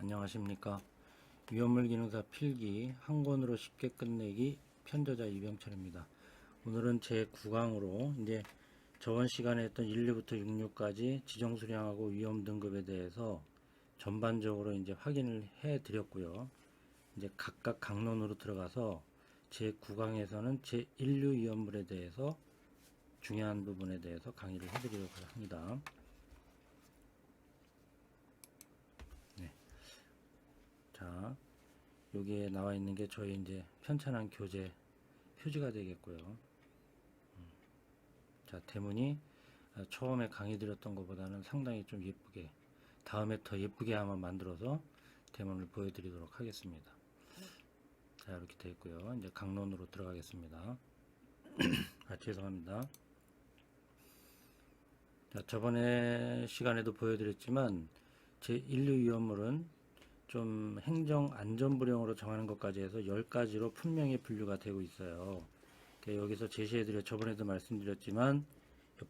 안녕하십니까. 위험물 기능사 필기 한 권으로 쉽게 끝내기 편저자 이병철입니다. 오늘은 제 9강으로 이제 저번 시간에 했던 1, 2부터 6, 6까지 지정 수량하고 위험 등급에 대해서 전반적으로 이제 확인을 해 드렸고요. 이제 각각 강론으로 들어가서 제 9강에서는 제 1류 위험물에 대해서 중요한 부분에 대해서 강의를 해 드리려고 합니다. 자, 여기에 나와 있는 게 저희 이제 편찬한 교재 표지가 되겠고요. 자, 대문이 처음에 강의 드렸던 것보다는 상당히 좀 예쁘게, 다음에 더 예쁘게 한번 만들어서 대문을 보여드리도록 하겠습니다. 자, 이렇게 되어 있고요. 이제 강론으로 들어가겠습니다. 죄송합니다. 자, 저번에 시간에도 보여드렸지만 제 1류 위험물은 좀 행정 안전부령으로 정하는 것까지 해서 10가지로 분명히 분류가 되고 있어요. 여기서 제시해드려 저번에도 말씀드렸지만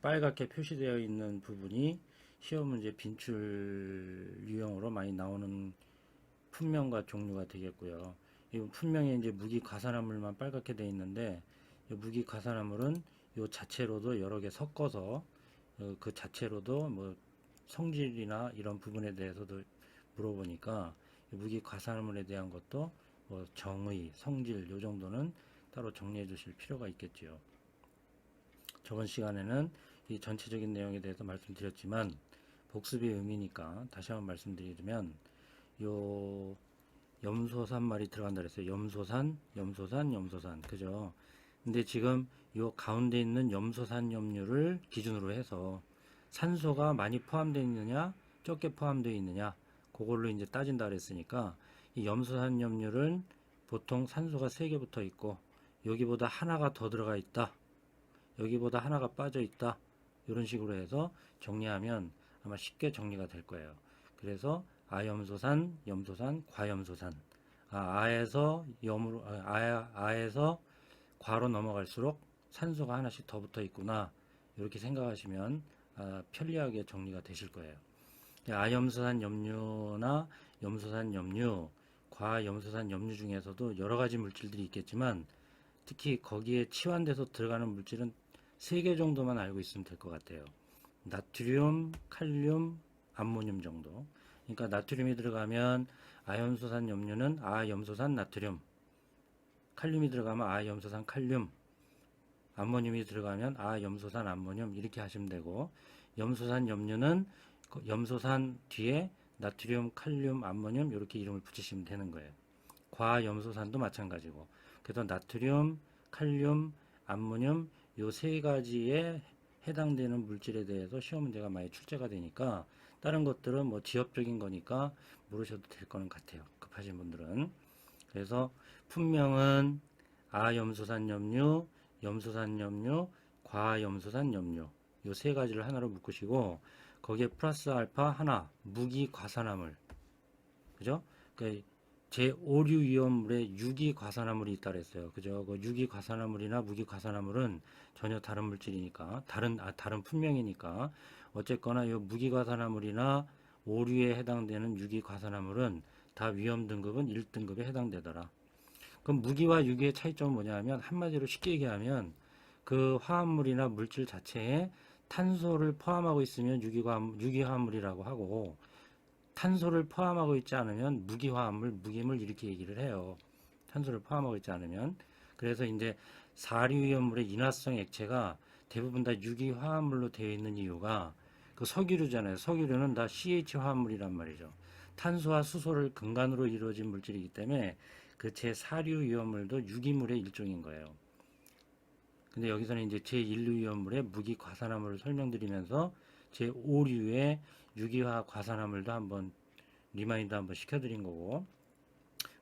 빨갛게 표시되어 있는 부분이 시험 문제 빈출 유형으로 많이 나오는 품명과 종류가 되겠고요. 이 품명에 이제 무기 과산화물만 빨갛게 되어 있는데 이 무기 과산화물은 이 자체로도 여러 개 섞어서 그 자체로도 뭐 성질이나 이런 부분에 대해서도 물어보니까 무기 과산화물에 대한 것도 뭐 정의, 성질 요 정도는 따로 정리해 주실 필요가 있겠지요. 저번 시간에는 이 전체적인 내용에 대해서 말씀드렸지만 복습의 의미니까 다시 한번 말씀드리면 요 염소산 말이 들어간다 그랬어요. 염소산, 그죠? 근데 지금 요 가운데 있는 염소산 염류를 기준으로 해서 산소가 많이 포함되어 있느냐, 적게 포함되어 있느냐, 그걸로 이제 따진다 그랬으니까 이 염소산 염류는 보통 산소가 3개 붙어 있고 여기보다 하나가 더 들어가 있다, 여기보다 하나가 빠져 있다, 이런 식으로 해서 정리하면 아마 쉽게 정리가 될 거예요. 그래서 아염소산, 염소산, 과염소산. 아에서 염으로, 아에서 과로 넘어갈수록 산소가 하나씩 더 붙어 있구나, 이렇게 생각하시면 편리하게 정리가 되실 거예요. 아염소산 염류나 염소산 염류, 과염소산 염류 중에서도 여러 가지 물질들이 있겠지만 특히 거기에 치환돼서 들어가는 물질은 3개 정도만 알고 있으면 될 것 같아요. 나트륨, 칼륨, 암모늄 정도. 그러니까 나트륨이 들어가면 아염소산 염류는 아염소산 나트륨, 칼륨이 들어가면 아염소산 칼륨, 암모늄이 들어가면 아염소산 암모늄, 이렇게 하시면 되고, 염소산 염류는 염소산 뒤에 나트륨, 칼륨, 암모늄 이렇게 이름을 붙이시면 되는 거예요. 과염소산도 마찬가지고. 그래서 나트륨, 칼륨, 암모늄 요 3가지에 해당되는 물질에 대해서 시험 문제가 많이 출제가 되니까 다른 것들은 뭐 지엽적인 거니까 모르셔도 될 거는 같아요. 급하신 분들은. 그래서 품명은 아염소산 염류, 염소산 염류, 과염소산 염류 요 3가지를 하나로 묶으시고 거기에 플러스 알파 하나 무기 과산화물, 그죠? 그러니까 제5류 위험물에 유기 과산화물이 있다 그랬어요. 그죠? 그 유기 과산화물이나 무기 과산화물은 전혀 다른 물질이니까, 다른 품명이니까, 어쨌거나 이 무기 과산화물이나 오류에 해당되는 유기 과산화물은 다 위험 등급은 1등급에 해당되더라. 그럼 무기와 유기의 차이점은 뭐냐 하면, 한마디로 쉽게 얘기하면, 그 화합물이나 물질 자체에 탄소를 포함하고 있으면 유기화합물이라고 하고, 탄소를 포함하고 있지 않으면 무기화합물, 무기물 이렇게 얘기를 해요. 탄소를 포함하고 있지 않으면. 그래서 이제 사류위험물의 인화성 액체가 대부분 다 유기화합물로 되어 있는 이유가 그 석유류잖아요. 석유류는 다 CH 화합물이란 말이죠. 탄소와 수소를 근간으로 이루어진 물질이기 때문에 그 제4류위험물도 유기물의 일종인 거예요. 근데 여기서는 이제 제1류 위험물의 무기 과산화물을 설명드리면서 제5류의 유기화 과산화물도 한번 리마인드 한번 시켜드린 거고,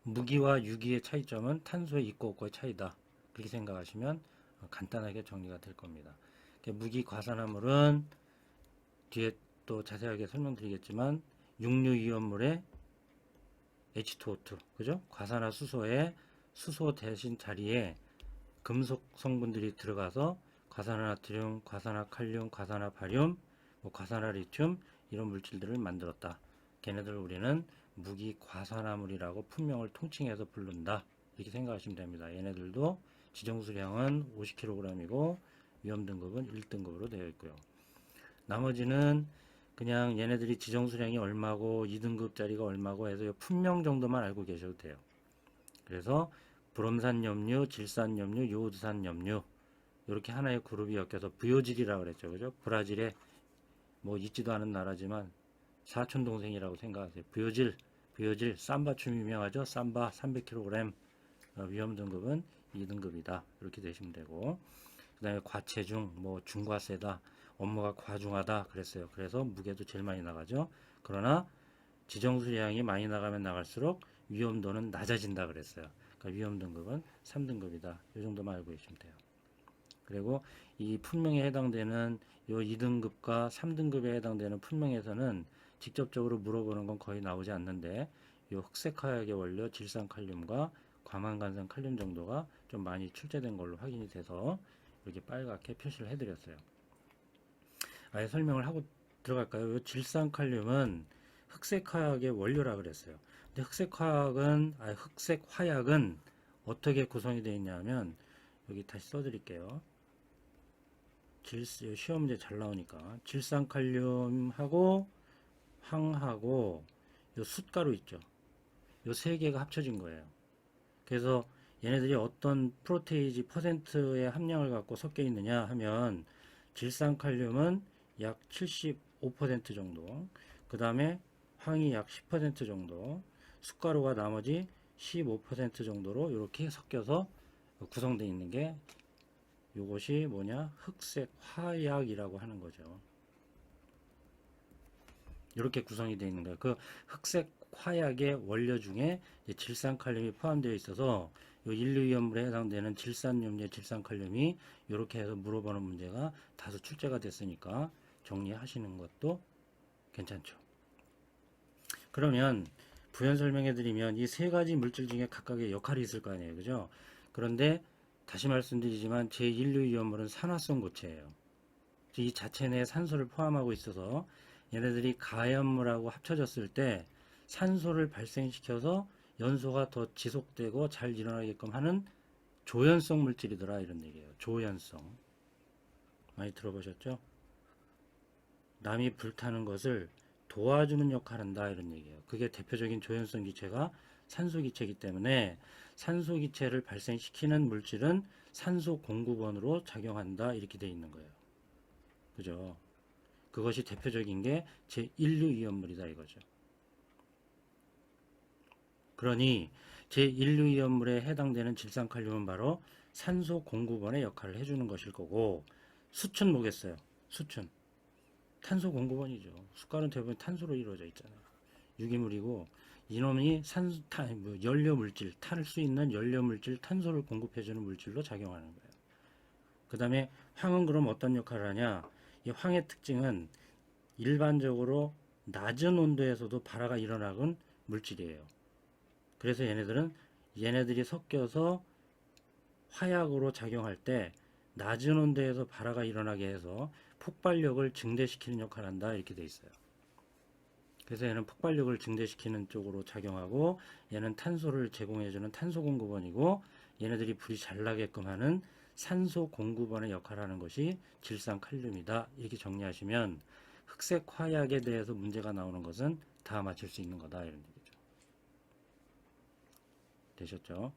무기와 유기의 차이점은 탄소의 있고 없고의 차이다, 그렇게 생각하시면 간단하게 정리가 될 겁니다. 무기 과산화물은 뒤에 또 자세하게 설명드리겠지만 6류 위험물의 H2O2, 그죠? 과산화 수소의 수소 대신 자리에 금속 성분들이 들어가서 과산화나트륨, 과산화칼륨, 과산화바륨, 과산화리튬 이런 물질들을 만들었다. 걔네들을 우리는 무기과산화물이라고 품명을 통칭해서 부른다. 이렇게 생각하시면 됩니다. 얘네들도 지정수량은 50kg이고 위험등급은 1등급으로 되어 있고요. 나머지는 그냥 얘네들이 지정수량이 얼마고 2등급짜리가 얼마고 해서 품명 정도만 알고 계셔도 돼요. 그래서 브롬산 염류, 질산 염류, 요오드산 염류 이렇게 하나의 그룹이 엮여서 부요질이라고 그랬죠. 그죠? 브라질에 뭐 있지도 않은 나라지만 사촌 동생이라고 생각하세요. 부요질, 삼바춤 유명하죠. 삼바 300kg 위험 등급은 2등급이다. 이렇게 되시면 되고, 그 다음에 과체중, 뭐 중과세다, 업무가 과중하다 그랬어요. 그래서 무게도 제일 많이 나가죠. 그러나 지정수량이 많이 나가면 나갈수록 위험도는 낮아진다 그랬어요. 그러니까 위험 등급은 3등급이다. 이 정도만 알고 계시면 돼요. 그리고 이 품명에 해당되는 요 2등급과 3등급에 해당되는 품명에서는 직접적으로 물어보는 건 거의 나오지 않는데 요 흑색 화약의 원료 질산칼륨과 과망간산 칼륨 정도가 좀 많이 출제된 걸로 확인이 돼서 이렇게 빨갛게 표시를 해드렸어요. 아예 설명을 하고 들어갈까요? 요 질산칼륨은 흑색 화약의 원료라 그랬어요. 근데 흑색 화약은 어떻게 구성이 되어 있냐면 여기 다시 써드릴게요. 시험 문제 잘 나오니까 질산칼륨하고 황하고 요 숯가루 있죠. 요 세 개가 합쳐진 거예요. 그래서 얘네들이 어떤 프로테이지 퍼센트의 함량을 갖고 섞여 있느냐 하면 질산칼륨은 약 75% 정도, 그 다음에 황이 약 10% 정도, 숯가루가 나머지 15% 정도로 이렇게 섞여서 구성되어 있는 게 이것이 뭐냐? 흑색 화약이라고 하는 거죠. 이렇게 구성이 되어 있는 거예요. 그 흑색 화약의 원료 중에 질산칼륨이 포함되어 있어서 인류위험물에 해당되는 질산염료의 질산칼륨이 이렇게 해서 물어보는 문제가 다소 출제가 됐으니까 정리하시는 것도 괜찮죠. 그러면 부연 설명해 드리면 이 세 가지 물질 중에 각각의 역할이 있을 거 아니에요. 그죠? 그런데 다시 말씀드리지만 제1류위험물은 산화성 고체예요. 이 자체 내에 산소를 포함하고 있어서 얘네들이 가연물하고 합쳐졌을 때 산소를 발생시켜서 연소가 더 지속되고 잘 일어나게끔 하는 조연성 물질이더라 이런 얘기예요. 조연성. 많이 들어보셨죠? 남이 불타는 것을 도와주는 역할을 한다 이런 얘기예요. 그게 대표적인 조연성 기체가 산소 기체이기 때문에 산소 기체를 발생시키는 물질은 산소 공급원으로 작용한다 이렇게 되어 있는 거예요. 그죠? 그것이 대표적인 게 제1류 이온물이다 이거죠. 그러니 제1류 이온물에 해당되는 질산칼륨은 바로 산소 공급원의 역할을 해주는 것일 거고, 수춘 뭐겠어요? 수춘. 탄소 공급원이죠. 숯가루는 대부분 탄소로 이루어져 있잖아요. 유기물이고 이놈이 연료 물질, 탈 수 있는 연료 물질 탄소를 공급해주는 물질로 작용하는 거예요. 그 다음에 황은 그럼 어떤 역할을 하냐? 이 황의 특징은 일반적으로 낮은 온도에서도 발화가 일어나는 물질이에요. 그래서 얘네들이 섞여서 화약으로 작용할 때 낮은 온도에서 발화가 일어나게 해서 폭발력을 증대시키는 역할을 한다 이렇게 돼 있어요. 그래서 얘는 폭발력을 증대시키는 쪽으로 작용하고 얘는 탄소를 제공해주는 탄소 공급원이고 얘네들이 불이 잘 나게끔 하는 산소 공급원의 역할을 하는 것이 질산칼륨이다 이렇게 정리하시면 흑색 화약에 대해서 문제가 나오는 것은 다 맞출 수 있는 거다 이런 얘기죠. 되셨죠?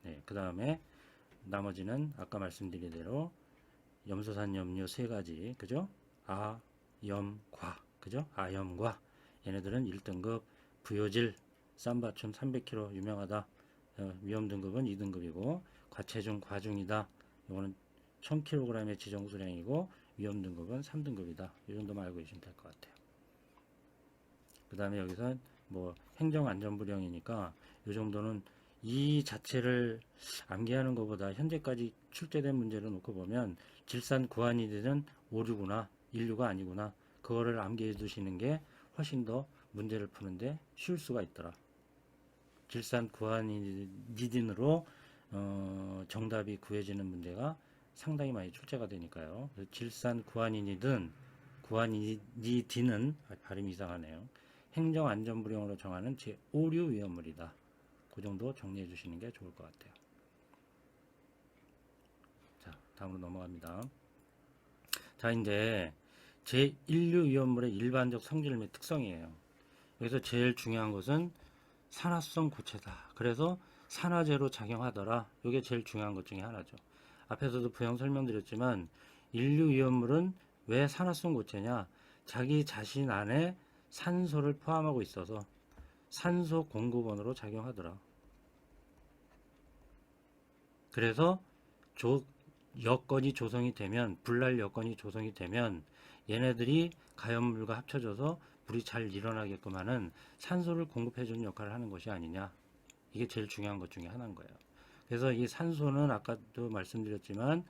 네, 그 다음에 나머지는 아까 말씀드린 대로 염소산 염료 세 가지, 그죠? 아, 염, 과, 그죠? 아염과 얘네들은 1등급 부요질 쌈바춤 300kg 유명하다. 위험 등급은 2등급이고 과체중 과중이다. 이거는 1000kg의 지정수량이고 위험 등급은 3등급이다. 이 정도만 알고 계시면 될 것 같아요. 그 다음에 여기서 뭐 행정안전부령이니까 이 정도는 이 자체를 암기하는 것보다 현재까지 출제된 문제를 놓고 보면 질산 구한이들은 오류구나, 인류가 아니구나. 그거를 암기해 두시는 게 훨씬 더 문제를 푸는데 쉬울 수가 있더라. 질산 구한이딘으로 정답이 구해지는 문제가 상당히 많이 출제가 되니까요. 질산 구한이딘은 발음이 이상하네요. 행정안전부령으로 정하는 제5류 위험물이다. 그 정도 정리해 주시는 게 좋을 것 같아요. 자, 다음으로 넘어갑니다. 자, 이제 제1류 위험물의 일반적 성질 및 특성이에요. 여기서 제일 중요한 것은 산화성 고체다. 그래서 산화제로 작용하더라. 이게 제일 중요한 것 중에 하나죠. 앞에서도 부연 설명드렸지만 인류 위험물은 왜 산화성 고체냐? 자기 자신 안에 산소를 포함하고 있어서 산소 공급원으로 작용하더라. 그래서 여건이 조성이 되면, 불날 여건이 조성이 되면 얘네들이 가연물과 합쳐져서 불이 잘 일어나게끔 하는 산소를 공급해주는 역할을 하는 것이 아니냐. 이게 제일 중요한 것 중에 하나인 거예요. 그래서 이 산소는 아까도 말씀드렸지만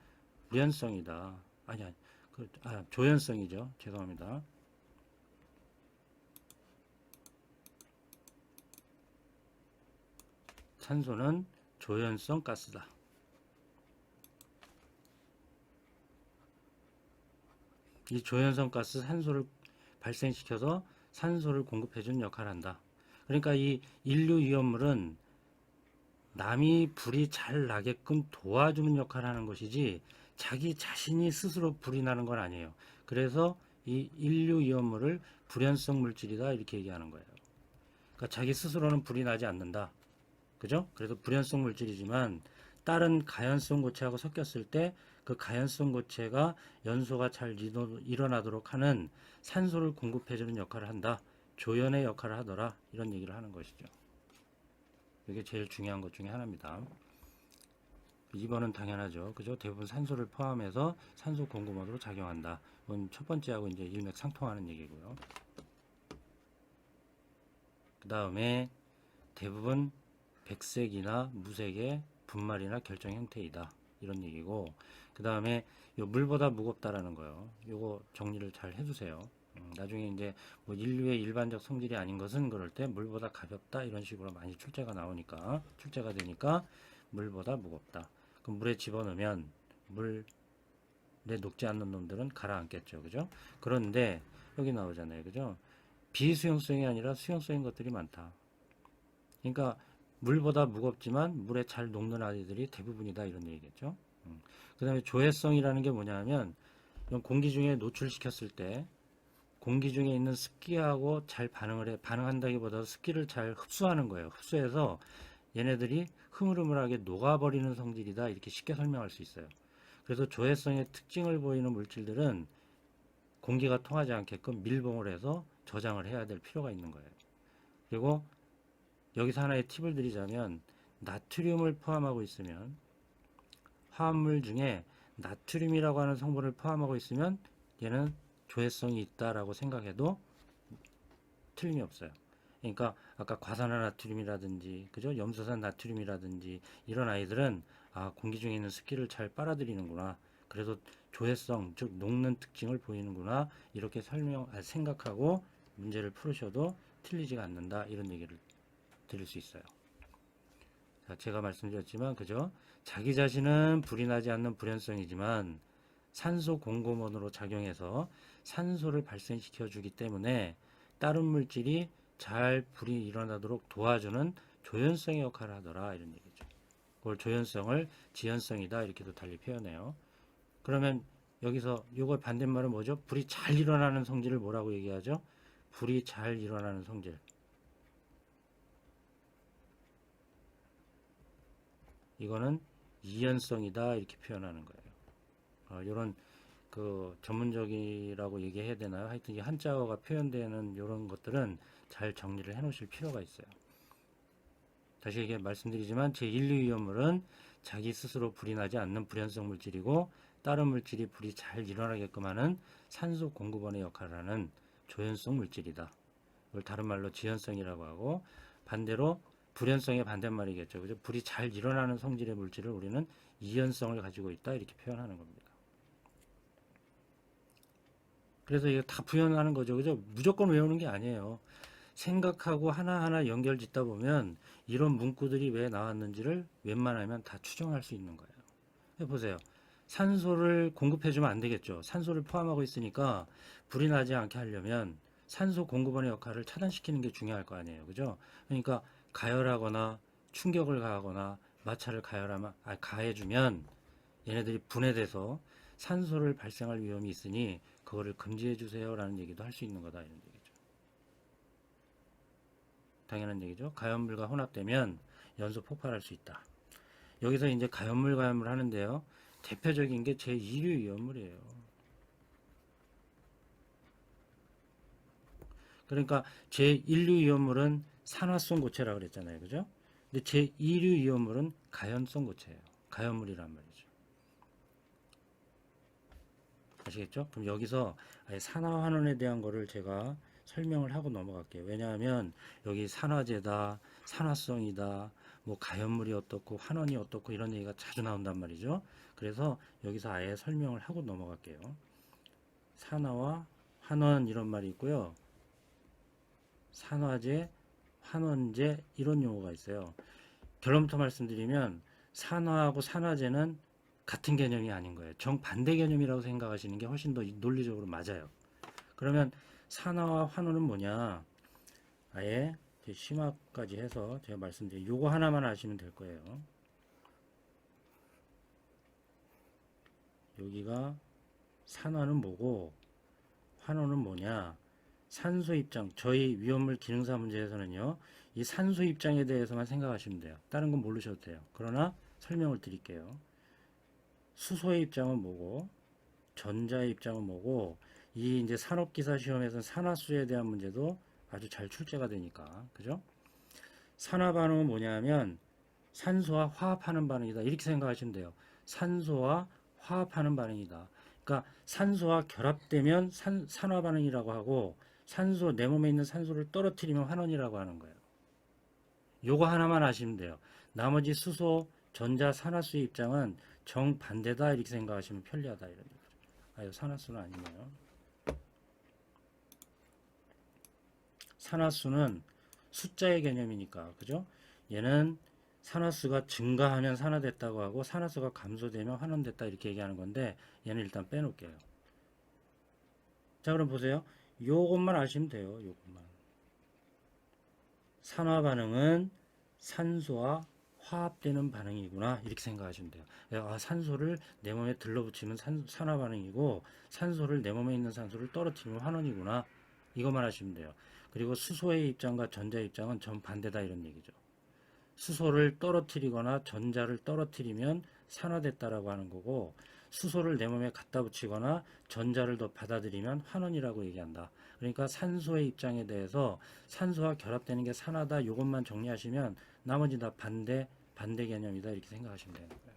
불연성이다. 조연성이죠. 죄송합니다. 산소는 조연성 가스다. 이 조연성 가스 산소를 발생시켜서 산소를 공급해주는 역할을 한다. 그러니까 이 인류 위험물은 남이 불이 잘 나게끔 도와주는 역할을 하는 것이지 자기 자신이 스스로 불이 나는 건 아니에요. 그래서 이 인류 위험물을 불연성 물질이다 이렇게 얘기하는 거예요. 그러니까 자기 스스로는 불이 나지 않는다. 그죠? 그래서 불연성 물질이지만 다른 가연성 고체하고 섞였을 때 그 가연성 고체가 연소가 잘 일어나도록 하는 산소를 공급해주는 역할을 한다. 조연의 역할을 하더라. 이런 얘기를 하는 것이죠. 이게 제일 중요한 것 중에 하나입니다. 2번은 당연하죠. 그죠? 대부분 산소를 포함해서 산소 공급원으로 작용한다. 이건 첫 번째하고 이제 일맥상통하는 얘기고요. 그 다음에 대부분 백색이나 무색의 분말이나 결정 형태이다. 이런 얘기고, 그 다음에 물보다 무겁다라는 거요. 요거 정리를 잘 해주세요. 나중에 이제 뭐 인류의 일반적 성질이 아닌 것은 그럴 때 물보다 가볍다 이런 식으로 많이 출제가 되니까 물보다 무겁다. 그럼 물에 집어넣으면 물에 녹지 않는 놈들은 가라앉겠죠. 그죠? 그런데 여기 나오잖아요. 그죠? 비수용성이 아니라 수용성인 것들이 많다. 그러니까 물보다 무겁지만 물에 잘 녹는 아이들이 대부분이다 이런 얘기겠죠. 그 다음에 조해성이라는 게 뭐냐면 공기 중에 노출시켰을 때 공기 중에 있는 습기하고 잘 반응한다기보다 습기를 잘 흡수하는 거예요. 흡수해서 얘네들이 흐물흐물하게 녹아버리는 성질이다 이렇게 쉽게 설명할 수 있어요. 그래서 조해성의 특징을 보이는 물질들은 공기가 통하지 않게끔 밀봉을 해서 저장을 해야 될 필요가 있는 거예요. 그리고 여기서 하나의 팁을 드리자면 나트륨을 포함하고 있으면 화합물 중에 나트륨이라고 하는 성분을 포함하고 있으면 얘는 조해성이 있다라고 생각해도 틀림이 없어요. 그러니까 아까 과산화나트륨이라든지 그죠? 염소산 나트륨이라든지 이런 아이들은 공기 중에 있는 습기를 잘 빨아들이는구나. 그래서 조해성 즉 녹는 특징을 보이는구나. 이렇게 생각하고 문제를 풀으셔도 틀리지가 않는다. 이런 얘기를 드릴 수 있어요. 자, 제가 말씀드렸지만 그죠? 자기 자신은 불이 나지 않는 불연성이지만 산소 공급원으로 작용해서 산소를 발생시켜 주기 때문에 다른 물질이 잘 불이 일어나도록 도와주는 조연성의 역할을 하더라 이런 얘기죠. 그걸 조연성을 지연성이다 이렇게도 달리 표현해요. 그러면 여기서 이걸 반대말은 뭐죠? 불이 잘 일어나는 성질을 뭐라고 얘기하죠? 불이 잘 일어나는 성질. 이거는 이연성이다 이렇게 표현하는 거예요. 이런 그 전문적이라고 얘기해야 되나요? 하여튼 이 한자어가 표현되는 이런 것들은 잘 정리를 해 놓으실 필요가 있어요. 다시 얘기 말씀드리지만 제1류 위험물은 자기 스스로 불이 나지 않는 불연성 물질이고 다른 물질이 불이 잘 일어나게끔 하는 산소 공급원의 역할을 하는 조연성 물질이다. 이걸 다른 말로 지연성이라고 하고 반대로 불연성의 반대말이겠죠. 그죠? 불이 잘 일어나는 성질의 물질을 우리는 이연성을 가지고 있다 이렇게 표현하는 겁니다. 그래서 이거 다 표현하는 거죠. 그죠? 무조건 외우는 게 아니에요. 생각하고 하나하나 연결 짓다 보면 이런 문구들이 왜 나왔는지를 웬만하면 다 추정할 수 있는 거예요. 해보세요. 산소를 공급해주면 안 되겠죠. 산소를 포함하고 있으니까 불이 나지 않게 하려면 산소 공급원의 역할을 차단시키는 게 중요할 거 아니에요. 그죠? 그러니까 가열하거나 충격을 가하거나 마찰을 가해주면 얘네들이 분해돼서 산소를 발생할 위험이 있으니 그거를 금지해 주세요라는 얘기도 할 수 있는 거다 이런 얘기죠. 당연한 얘기죠. 가연물과 혼합되면 연소 폭발할 수 있다. 여기서 이제 가연물 하는데요. 대표적인 게 제2류 위험물이에요. 그러니까 제1류 위험물은 산화성 고체라고 그랬잖아요. 그죠? 근데 제2류 위험물은 가연성 고체예요. 가연물이란 말이죠. 아시겠죠? 그럼 여기서 산화환원에 대한 거를 제가 설명을 하고 넘어갈게요. 왜냐하면 여기 산화제다, 산화성이다, 뭐 가연물이 어떻고 환원이 어떻고 이런 얘기가 자주 나온단 말이죠. 그래서 여기서 아예 설명을 하고 넘어갈게요. 산화와 환원 이런 말이 있고요. 산화제, 환원제 이런 용어가 있어요. 결론부터 말씀드리면 산화하고 산화제는 같은 개념이 아닌 거예요. 정반대 개념이라고 생각하시는 게 훨씬 더 논리적으로 맞아요. 그러면 산화와 환원은 뭐냐? 아예 심화까지 해서 제가 말씀드린 요거 하나만 아시면 될 거예요. 여기가 산화는 뭐고 환원은 뭐냐? 산소 입장, 저희 위험물 기능사 문제에서는요, 이 산소 입장에 대해서만 생각하시면 돼요. 다른 건 모르셔도 돼요. 그러나 설명을 드릴게요. 수소의 입장은 뭐고, 전자의 입장은 뭐고, 이 이제 산업기사 시험에서는 산화수에 대한 문제도 아주 잘 출제가 되니까, 그죠? 산화 반응은 뭐냐면 산소와 화합하는 반응이다. 이렇게 생각하시면 돼요. 산소와 화합하는 반응이다. 그러니까 산소와 결합되면 산화 반응이라고 하고 산소 내 몸에 있는 산소를 떨어뜨리면 환원이라고 하는 거예요. 요거 하나만 아시면 돼요. 나머지 수소, 전자, 산화수의 입장은 정반대다 이렇게 생각하시면 편리하다 이런 얘기죠. 아유 산화수는 아니네요. 산화수는 숫자의 개념이니까 그죠? 얘는 산화수가 증가하면 산화됐다고 하고 산화수가 감소되면 환원됐다 이렇게 얘기하는 건데 얘는 일단 빼놓을게요. 자 그럼 보세요. 요것만 아시면 돼요. 요것만. 산화 반응은 산소와 화합되는 반응이구나 이렇게 생각하시면 돼요. 아, 산소를 내 몸에 들러붙이면 산화 반응이고 산소를 내 몸에 있는 산소를 떨어뜨리면 환원이구나 이것만 하시면 돼요. 그리고 수소의 입장과 전자의 입장은 정반대다 이런 얘기죠. 수소를 떨어뜨리거나 전자를 떨어뜨리면 산화됐다라고 하는 거고 수소를 내 몸에 갖다 붙이거나 전자를 더 받아들이면 환원이라고 얘기한다. 그러니까 산소의 입장에 대해서 산소와 결합되는 게 산화다. 이것만 정리하시면 나머지 다 반대 개념이다 이렇게 생각하시면 되는 거예요.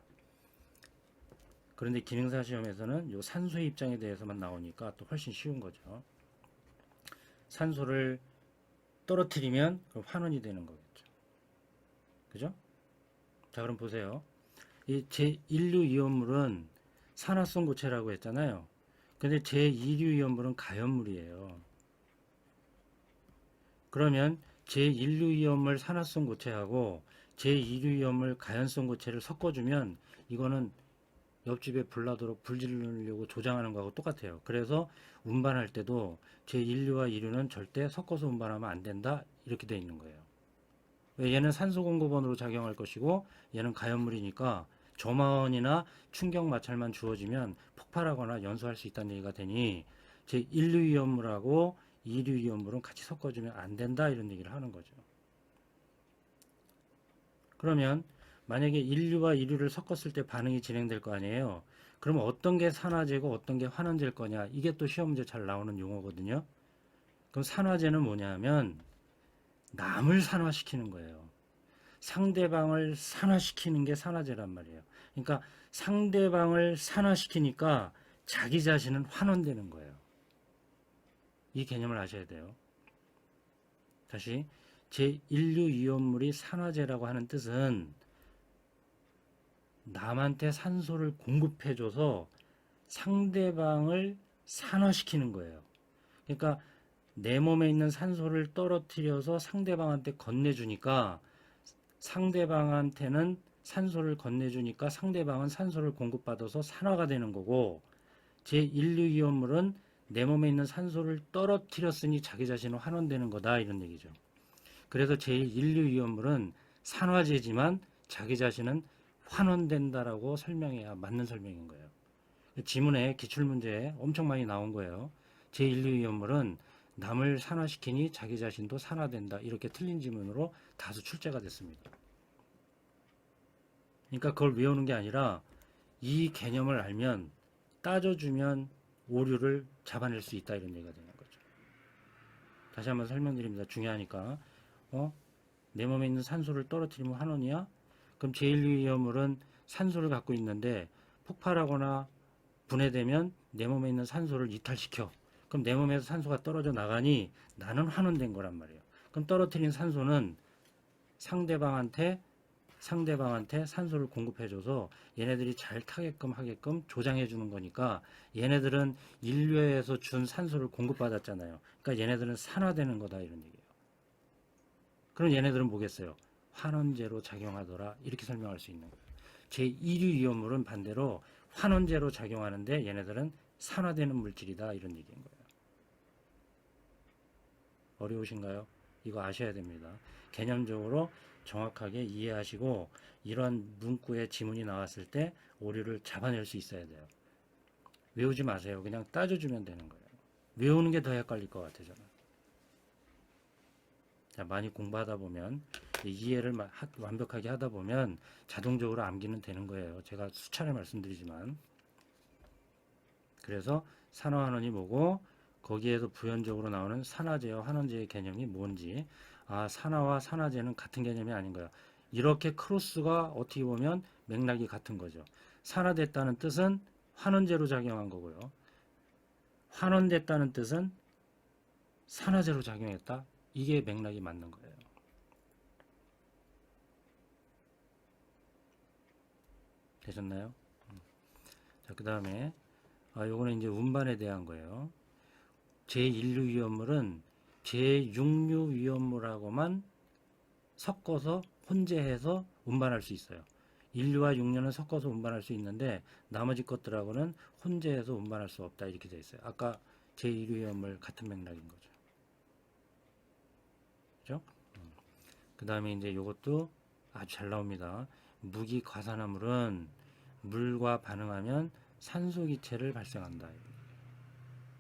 그런데 기능사 시험에서는 이 산소의 입장에 대해서만 나오니까 또 훨씬 쉬운 거죠. 산소를 떨어뜨리면 그럼 환원이 되는 거겠죠. 그죠? 자 그럼 보세요. 이 제1류 이온물은 산화성 고체라고 했잖아요. 근데 제2류 이온물은 가연물이에요. 그러면 제1류 이온물 산화성 고체하고 제2류 이온물 가연성 고체를 섞어주면 이거는 옆집에 불 나도록 불 지르려고 조장하는 거하고 똑같아요. 그래서 운반할 때도 제1류와 2류는 절대 섞어서 운반하면 안 된다 이렇게 돼 있는 거예요. 얘는 산소 공급원으로 작용할 것이고 얘는 가연물이니까 점화원이나 충격 마찰만 주어지면 폭발하거나 연소할 수 있다는 얘기가 되니 제1류 이온물하고 2류 이온물은 같이 섞어주면 안 된다 이런 얘기를 하는 거죠. 그러면 만약에 1류와 2류를 섞었을 때 반응이 진행될 거 아니에요. 그럼 어떤 게 산화제고 어떤 게 환원제일 거냐 이게 또 시험 문제 잘 나오는 용어거든요. 그럼 산화제는 뭐냐면 남을 산화시키는 거예요. 상대방을 산화시키는 게 산화제란 말이에요. 그러니까 상대방을 산화시키니까 자기 자신은 환원되는 거예요. 이 개념을 아셔야 돼요. 다시 제1류 이온물이 산화제라고 하는 뜻은 남한테 산소를 공급해줘서 상대방을 산화시키는 거예요. 그러니까 내 몸에 있는 산소를 떨어뜨려서 상대방한테 건네주니까 상대방한테는 산소를 건네주니까 상대방은 산소를 공급받아서 산화가 되는 거고 제1류 이온물은 내 몸에 있는 산소를 떨어뜨렸으니 자기 자신은 환원되는 거다 이런 얘기죠. 그래서 제1류 위험물은 산화제지만 자기 자신은 환원된다라고 설명해야 맞는 설명인 거예요. 지문에 기출문제에 엄청 많이 나온 거예요. 제1류 위험물은 남을 산화시키니 자기 자신도 산화된다. 이렇게 틀린 지문으로 다수 출제가 됐습니다. 그러니까 그걸 외우는 게 아니라 이 개념을 알면 따져주면 오류를 잡아낼 수 있다 이런 얘기가 되는 거죠. 다시 한번 설명드립니다. 중요하니까. 내 몸에 있는 산소를 떨어뜨리면 환원이야? 그럼 제1류 위험물은 산소를 갖고 있는데 폭발하거나 분해되면 내 몸에 있는 산소를 이탈시켜. 그럼 내 몸에서 산소가 떨어져 나가니 나는 환원된 거란 말이에요. 그럼 떨어뜨린 산소는 상대방한테 산소를 공급해줘서 얘네들이 잘 타게끔 하게끔 조장해주는 거니까 얘네들은 인류에서 준 산소를 공급받았잖아요. 그러니까 얘네들은 산화되는 거다 이런 얘기예요. 그럼 얘네들은 뭐겠어요? 환원제로 작용하더라 이렇게 설명할 수 있는 거예요. 제1류 위험물은 반대로 환원제로 작용하는데 얘네들은 산화되는 물질이다 이런 얘기인 거예요. 어려우신가요? 이거 아셔야 됩니다. 개념적으로 정확하게 이해하시고 이러한 문구의 지문이 나왔을 때 오류를 잡아낼 수 있어야 돼요. 외우지 마세요. 그냥 따져주면 되는 거예요. 외우는 게 더 헷갈릴 것 같아요. 저는. 자, 많이 공부하다 보면 이해를 완벽하게 하다 보면 자동적으로 암기는 되는 거예요. 제가 수차례 말씀드리지만 그래서 산화환원이 뭐고 거기에서 부연적으로 나오는 산화제와 환원제의 개념이 뭔지 산화와 산화제는 같은 개념이 아닌 거야. 이렇게 크로스가 어떻게 보면 맥락이 같은 거죠. 산화됐다는 뜻은 환원제로 작용한 거고요. 환원됐다는 뜻은 산화제로 작용했다. 이게 맥락이 맞는 거예요. 되셨나요? 자, 그 다음에 요거는 이제 운반에 대한 거예요. 제1류 위험물은 제6류 위험물하고만 섞어서 혼재해서 운반할 수 있어요. 1류와 6류는 섞어서 운반할 수 있는데 나머지 것들하고는 혼재해서 운반할 수 없다 이렇게 되어 있어요. 아까 제1류 위험물 같은 맥락인 거죠. 그죠? 그 다음에 이제 요것도 아주 잘 나옵니다. 무기 과산화물은 물과 반응하면 산소 기체를 발생한다.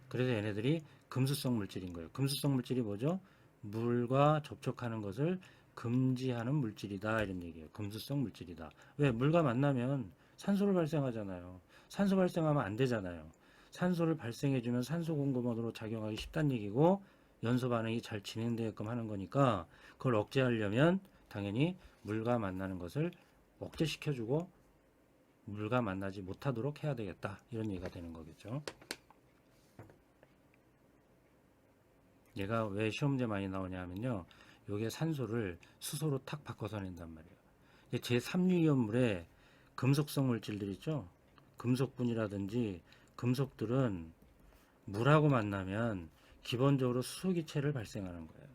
그래서 얘네들이 금수성 물질인 거예요. 금수성 물질이 뭐죠? 물과 접촉하는 것을 금지하는 물질이다 이런 얘기예요. 금수성 물질이다. 왜? 물과 만나면 산소를 발생하잖아요. 산소 발생하면 안 되잖아요. 산소를 발생해주면 산소 공급원으로 작용하기 쉽다는 얘기고 연소 반응이 잘 진행되게끔 하는 거니까 그걸 억제하려면 당연히 물과 만나는 것을 억제시켜주고 물과 만나지 못하도록 해야 되겠다 이런 얘기가 되는 거겠죠. 얘가 왜 시험제 많이 나오냐 하면요. 요게 산소를 수소로 탁 바꿔서 낸단 말이에요. 제3류 이온물에 금속성 물질들 있죠. 금속분이라든지 금속들은 물하고 만나면 기본적으로 수소기체를 발생하는 거예요.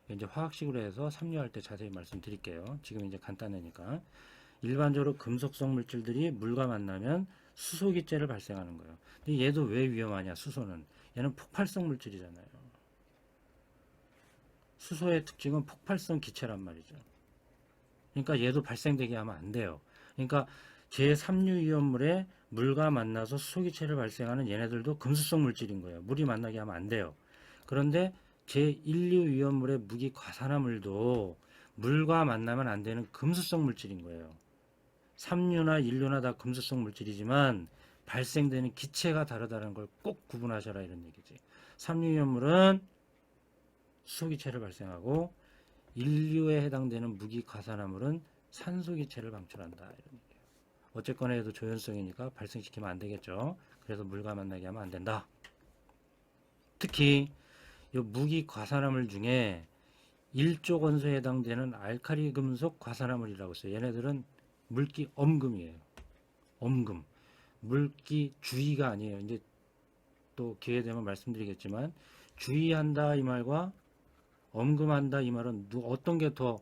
이제 화학식으로 해서 삼류할 때 자세히 말씀드릴게요. 지금 이제 간단하니까. 일반적으로 금속성 물질들이 물과 만나면 수소기체를 발생하는 거예요. 근데 얘도 왜 위험하냐, 수소는. 얘는 폭발성 물질이잖아요. 수소의 특징은 폭발성 기체란 말이죠. 그러니까 얘도 발생되게 하면 안 돼요. 그러니까 제3류 이온물에 물과 만나서 수소기체를 발생하는 얘네들도 금수성 물질인 거예요. 물이 만나게 하면 안 돼요. 그런데 제1류 이온물의 무기 과산화물도 물과 만나면 안 되는 금수성 물질인 거예요. 3류나 1류나 다 금수성 물질이지만 발생되는 기체가 다르다는 걸 꼭 구분하셔라 이런 얘기지. 3류 이온물은 수소기체를 발생하고 1류에 해당되는 무기 과산화물은 산소기체를 방출한다 이런 얘기예요. 어쨌거나 해도 조연성이니까 발생시키면 안 되겠죠. 그래서 물과 만나게 하면 안 된다. 특히 이 무기 과산화물 중에 1조 건소에 해당되는 알칼리 금속 과산화물이라고 있어요. 얘네들은 물기 엄금이에요. 엄금. 물기 주의가 아니에요. 이제 또 기회 되면 말씀드리겠지만 주의한다 이 말과 엄금한다 이 말은 어떤 게 더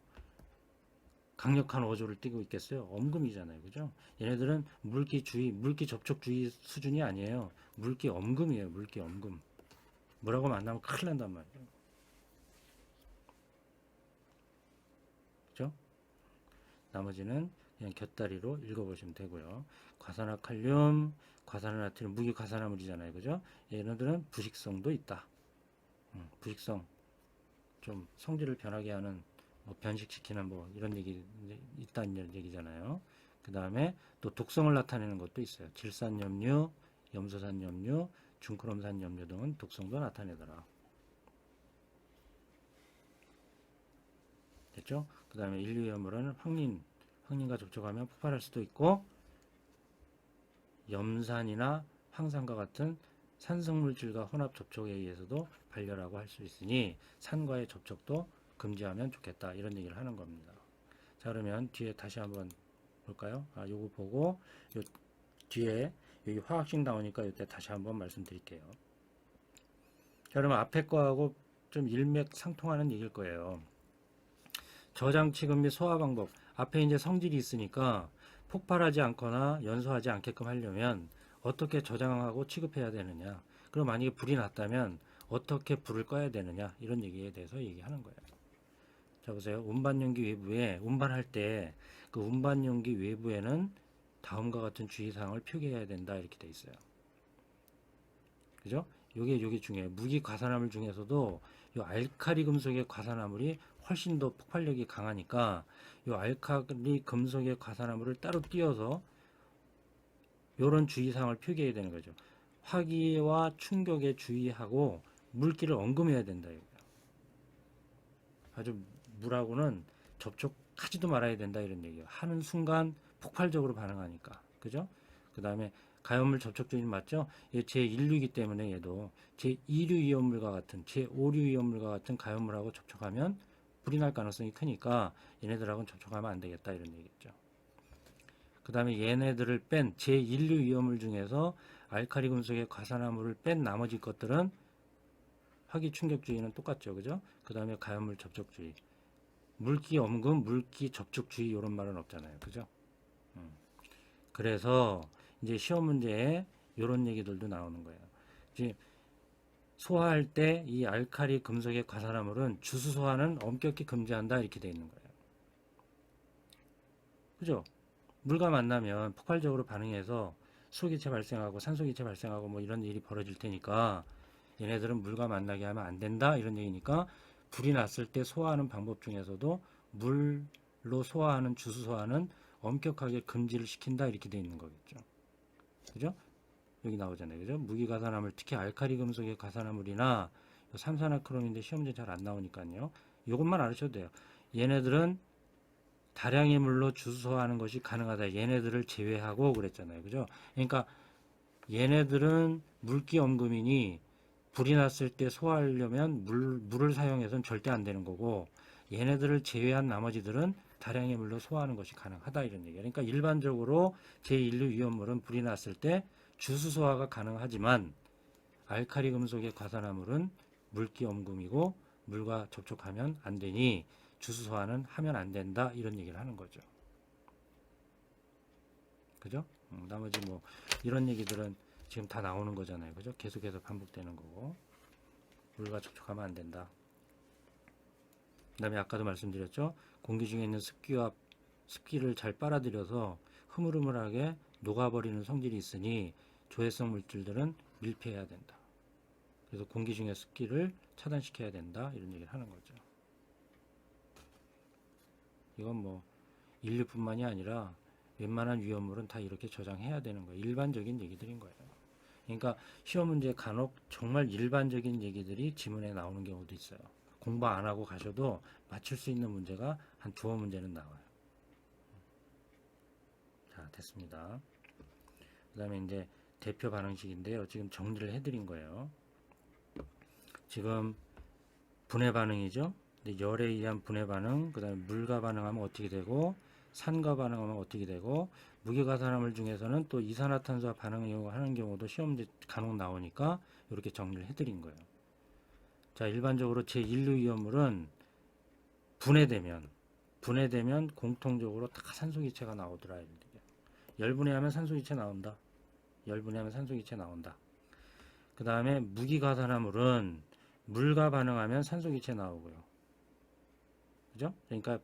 강력한 어조를 띠고 있겠어요? 엄금이잖아요. 그죠? 얘네들은 물기 주의, 물기 접촉 주의 수준이 아니에요. 물기 엄금이에요. 물기 엄금. 뭐라고 만나면 큰일 난단 말이에요. 그죠? 나머지는 그냥 곁다리로 읽어보시면 되고요. 과산화칼륨, 과산화나트륨, 무기과산화물이잖아요. 그죠? 얘네들은 부식성도 있다. 부식성, 좀 성질을 변하게 하는, 뭐 변식시키는 뭐 이런 얘기 있다는 얘기잖아요. 그 다음에 또 독성을 나타내는 것도 있어요. 질산염류, 염소산염류, 중크롬산염류 등은 독성도 나타내더라. 됐죠? 그 다음에 인류염물은 황린과 접촉하면 폭발할 수도 있고, 염산이나 황산과 같은 산성물질과 혼합 접촉에 의해서도 발열하고 할 수 있으니 산과의 접촉도 금지하면 좋겠다. 이런 얘기를 하는 겁니다. 자, 그러면 뒤에 다시 한번 볼까요? 요거 보고 요 뒤에 여기 화학식 나오니까 이때 다시 한번 말씀드릴게요. 자, 그러면 앞에 거하고 좀 일맥상통하는 얘기일 거예요. 저장, 취급 및 소화 방법. 앞에 이제 성질이 있으니까 폭발하지 않거나 연소하지 않게끔 하려면 어떻게 저장하고 취급해야 되느냐. 그럼 만약에 불이 났다면 어떻게 불을 꺼야 되느냐. 이런 얘기에 대해서 얘기하는 거예요. 자, 보세요. 운반용기 외부에 운반할 때 그 운반용기 외부에는 다음과 같은 주의사항을 표기해야 된다. 이렇게 돼 있어요. 그죠? 요게 중요해요. 무기 과산화물 중에서도 요 알카리 금속의 과산화물이 훨씬 더 폭발력이 강하니까 요 알카리 금속의 과산화물을 따로 띄어서 요런 주의사항을 표기해야 되는 거죠. 화기와 충격에 주의하고 물기를 언금해야 된다. 이거예요. 아주 물하고는 접촉하지도 말아야 된다. 이런 얘기예요. 하는 순간 폭발적으로 반응하니까. 그죠? 그 다음에 가연물 접촉주의는 맞죠? 얘 제1류이기 때문에 얘도 제2류 이온물과 같은 제5류 이온물과 같은 가연물하고 접촉하면 불이 날 가능성이 크니까 얘네들하고는 접촉하면 안 되겠다. 이런 얘기겠죠. 그 다음에 얘네들을 뺀 제1류 이온물 중에서 알카리 금속의 과산화물을 뺀 나머지 것들은 화기 충격주의는 똑같죠. 그죠? 그 다음에 가연물 접촉주의. 물기 엄금, 물기 접촉주의 이런 말은 없잖아요. 그죠? 그래서 이제 시험 문제에 이런 얘기들도 나오는 거예요. 이제 소화할 때 이 알카리 금속의 과산화물은 주수 소화는 엄격히 금지한다 이렇게 돼 있는 거예요. 그죠? 물과 만나면 폭발적으로 반응해서 수소기체 발생하고 산소기체 발생하고 뭐 이런 일이 벌어질 테니까 얘네들은 물과 만나게 하면 안 된다 이런 얘기니까 불이 났을 때 소화하는 방법 중에서도 물로 소화하는 주수 소화는 엄격하게 금지를 시킨다 이렇게 돼 있는 거겠죠. 그죠? 여기 나오잖아요. 그죠? 무기가산화물, 특히 알카리 금속의 가산화물이나 삼산화크롬인데 시험 문제 잘 안 나오니까요. 이것만 알으셔도 돼요. 얘네들은 다량의 물로 주수 소화하는 것이 가능하다. 얘네들을 제외하고 그랬잖아요. 그죠? 그러니까 얘네들은 물기 엄금이니 불이 났을 때 소화하려면 물을 사용해서는 절대 안 되는 거고 얘네들을 제외한 나머지들은 다량의 물로 소화하는 것이 가능하다 이런 얘기예요. 그러니까 일반적으로 제1류 위험물은 불이 났을 때 주수 소화가 가능하지만 알카리 금속의 과산화물은 물기 엄금이고 물과 접촉하면 안 되니 주수 소화는 하면 안 된다 이런 얘기를 하는 거죠. 그죠? 나머지 뭐 이런 얘기들은 지금 다 나오는 거잖아요. 그죠? 계속해서 반복되는 거고 물과 접촉하면 안 된다. 그 다음에 아까도 말씀드렸죠. 공기 중에 있는 습기를 잘 빨아들여서 흐물흐물하게 녹아버리는 성질이 있으니 조해성 물질들은 밀폐해야 된다. 그래서 공기 중의 습기를 차단시켜야 된다. 이런 얘기를 하는 거죠. 이건 뭐 인류뿐만이 아니라 웬만한 위험물은 다 이렇게 저장해야 되는 거예요. 일반적인 얘기들인 거예요. 그러니까 시험 문제 간혹 정말 일반적인 얘기들이 지문에 나오는 경우도 있어요. 공부 안 하고 가셔도 맞출 수 있는 문제가 한 두어 문제는 나와요. 자, 됐습니다. 그 다음에 이제 대표 반응식인데요. 지금 정리를 해드린 거예요. 지금 분해 반응이죠. 열에 의한 분해 반응, 그 다음에 물과 반응하면 어떻게 되고, 산과 반응하면 어떻게 되고, 무기가산화물 중에서는 또 이산화탄소와 반응하는 경우도 시험 문제 간혹 나오니까 이렇게 정리를 해드린 거예요. 자, 일반적으로 제1류 이온물은 분해되면 공통적으로 다 산소기체가 나오더라. 열분해하면 산소기체 나온다. 열분해하면 산소기체 나온다. 그 다음에 무기가산화물은 물과 반응하면 산소기체 나오고요. 그죠? 그러니까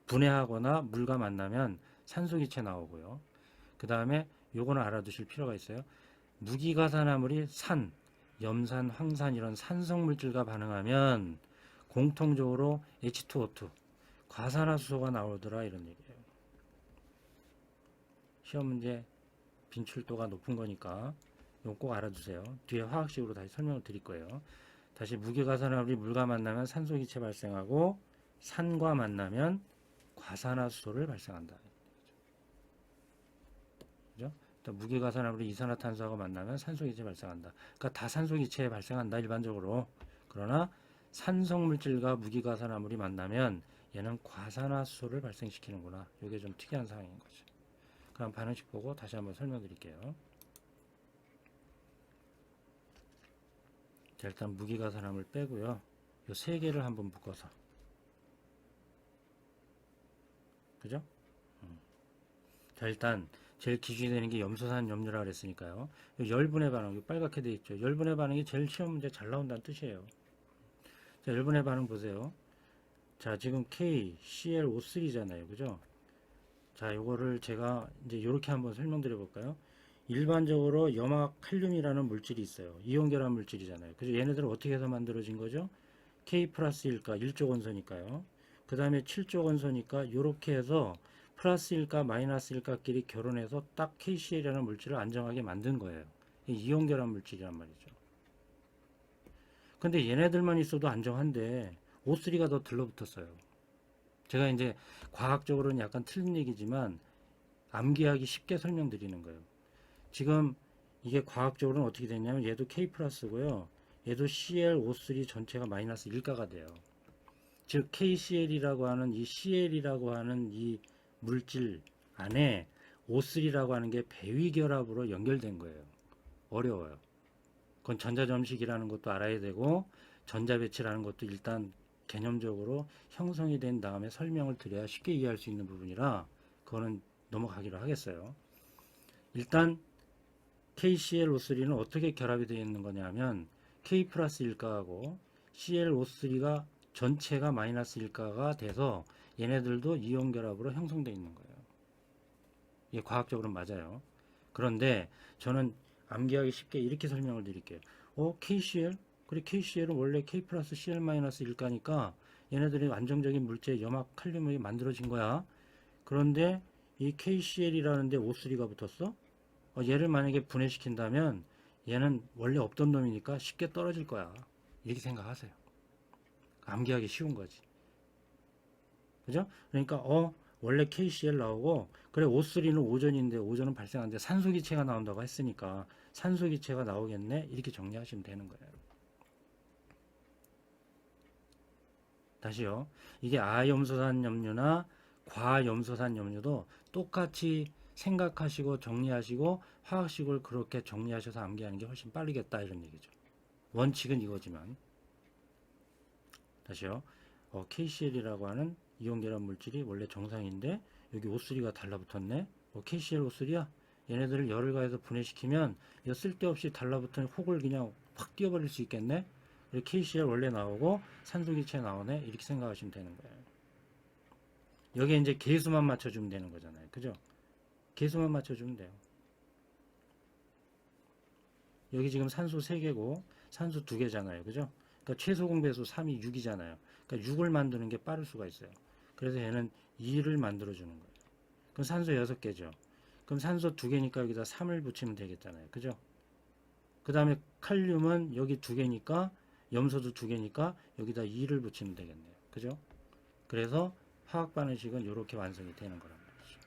분해하거나 물과 만나면 산소기체 나오고요. 그 다음에 요거는 알아두실 필요가 있어요. 무기가산화물이 산, 염산, 황산 이런 산성물질과 반응하면 공통적으로 H2O2, 과산화수소가 나오더라 이런 얘기예요. 시험 문제 빈출도가 높은 거니까 이거 꼭 알아두세요. 뒤에 화학식으로 다시 설명을 드릴 거예요. 다시 무기가산화물이 물과 만나면 산소기체 발생하고 산과 만나면 과산화수소를 발생한다. 그죠? 무기가산화물이 이산화탄소하고 만나면 산소기체 발생한다. 그러니까 다 산소기체 발생한다 일반적으로. 그러나 산성물질과 무기가산화물이 만나면 얘는 과산화수소를 발생시키는구나. 이게 좀 특이한 사항인 거죠. 그럼 반응식 보고 다시 한번 설명드릴게요. 자, 일단 무기가산화물 빼고요. 요 세 개를 한번 묶어서. 그죠? 자, 일단 제일 기준이 되는 게 염소산 염료라 그랬으니까요. 열분의 반응, 이 빨갛게 돼 있죠. 열분의 반응이 제일 시험 문제 잘 나온다는 뜻이에요. 자, 열분의 반응 보세요. 자, 지금 KClO3잖아요. 그죠? 자, 요거를 제가 이제 이렇게 한번 설명드려 볼까요? 일반적으로 염화 칼륨이라는 물질이 있어요. 이온결합 물질이잖아요. 그죠? 얘네들은 어떻게 해서 만들어진 거죠? K 플러스 1가 1조 원소니까요. 그 다음에 7조 원소니까 이렇게 해서 플러스 1가 마이너스 1가끼리 결혼해서 딱 KCl이라는 물질을 안정하게 만든 거예요. 이온결합 물질이란 말이죠. 근데 얘네들만 있어도 안정한데 O3가 더 들러붙었어요. 제가 이제 과학적으로는 약간 틀린 얘기지만 암기하기 쉽게 설명드리는 거예요. 지금 이게 과학적으로는 어떻게 되냐면 얘도 K 플러스고요. 얘도 ClO3 전체가 마이너스 1가가 돼요. 즉 KCl이라고 하는 이 Cl이라고 하는 이 물질 안에 O3라고 하는 게 배위결합으로 연결된 거예요. 어려워요. 그건 전자점식이라는 것도 알아야 되고 전자배치라는 것도 일단 개념적으로 형성이 된 다음에 설명을 드려야 쉽게 이해할 수 있는 부분이라 그거는 넘어가기로 하겠어요. 일단 KClO3는 어떻게 결합이 되어 있는 거냐면 K 플러스 1가하고 ClO3가 전체가 마이너스 1가가 돼서 얘네들도 이온 결합으로 형성되어 있는 거예요. 이게 과학적으로 맞아요. 그런데 저는 암기하기 쉽게 이렇게 설명을 드릴게요. KCl? 그래 KCl은 원래 K 플러스 Cl 마이너스 1가니까 얘네들이 안정적인 물질 염화 칼륨이 만들어진 거야. 그런데 이 KCl이라는 데 O3가 붙었어? 얘를 만약에 분해시킨다면 얘는 원래 없던 놈이니까 쉽게 떨어질 거야. 이렇게 생각하세요. 암기하기 쉬운 거지. 그죠? 그러니까 원래 KCl 나오고 그래 O3는 오존인데 오존은 발생하는데 산소기체가 나온다고 했으니까 산소기체가 나오겠네 이렇게 정리하시면 되는 거예요. 다시요. 이게 아염소산 염료나 과염소산 염료도 똑같이 생각하시고 정리하시고 화학식을 그렇게 정리하셔서 암기하는 게 훨씬 빠르겠다 이런 얘기죠. 원칙은 이거지만 다시요. KCl이라고 하는 이온결합 물질이 원래 정상인데 여기 O3가 달라붙었네. KClO3야. 얘네들을 열을 가해서 분해시키면 쓸데없이 달라붙은 혹을 그냥 확 띄워버릴 수 있겠네. KCl 원래 나오고 산소기체 나오네. 이렇게 생각하시면 되는 거예요. 여기에 이제 계수만 맞춰주면 되는 거잖아요. 그죠? 계수만 맞춰주면 돼요. 여기 지금 산소 3개고 산소 2개잖아요. 그죠? 그러니까 최소 공배수 3이 6이잖아요. 그러니까 6을 만드는 게 빠를 수가 있어요. 그래서 얘는 2를 만들어주는 거예요. 그럼 산소 6개죠. 그럼 산소 2개니까 여기다 3을 붙이면 되겠잖아요. 그죠? 그 다음에 칼륨은 여기 2개니까 염소도 2개니까 여기다 2를 붙이면 되겠네요. 그죠? 그래서 화학 반응식은 이렇게 완성이 되는 거란 말이죠.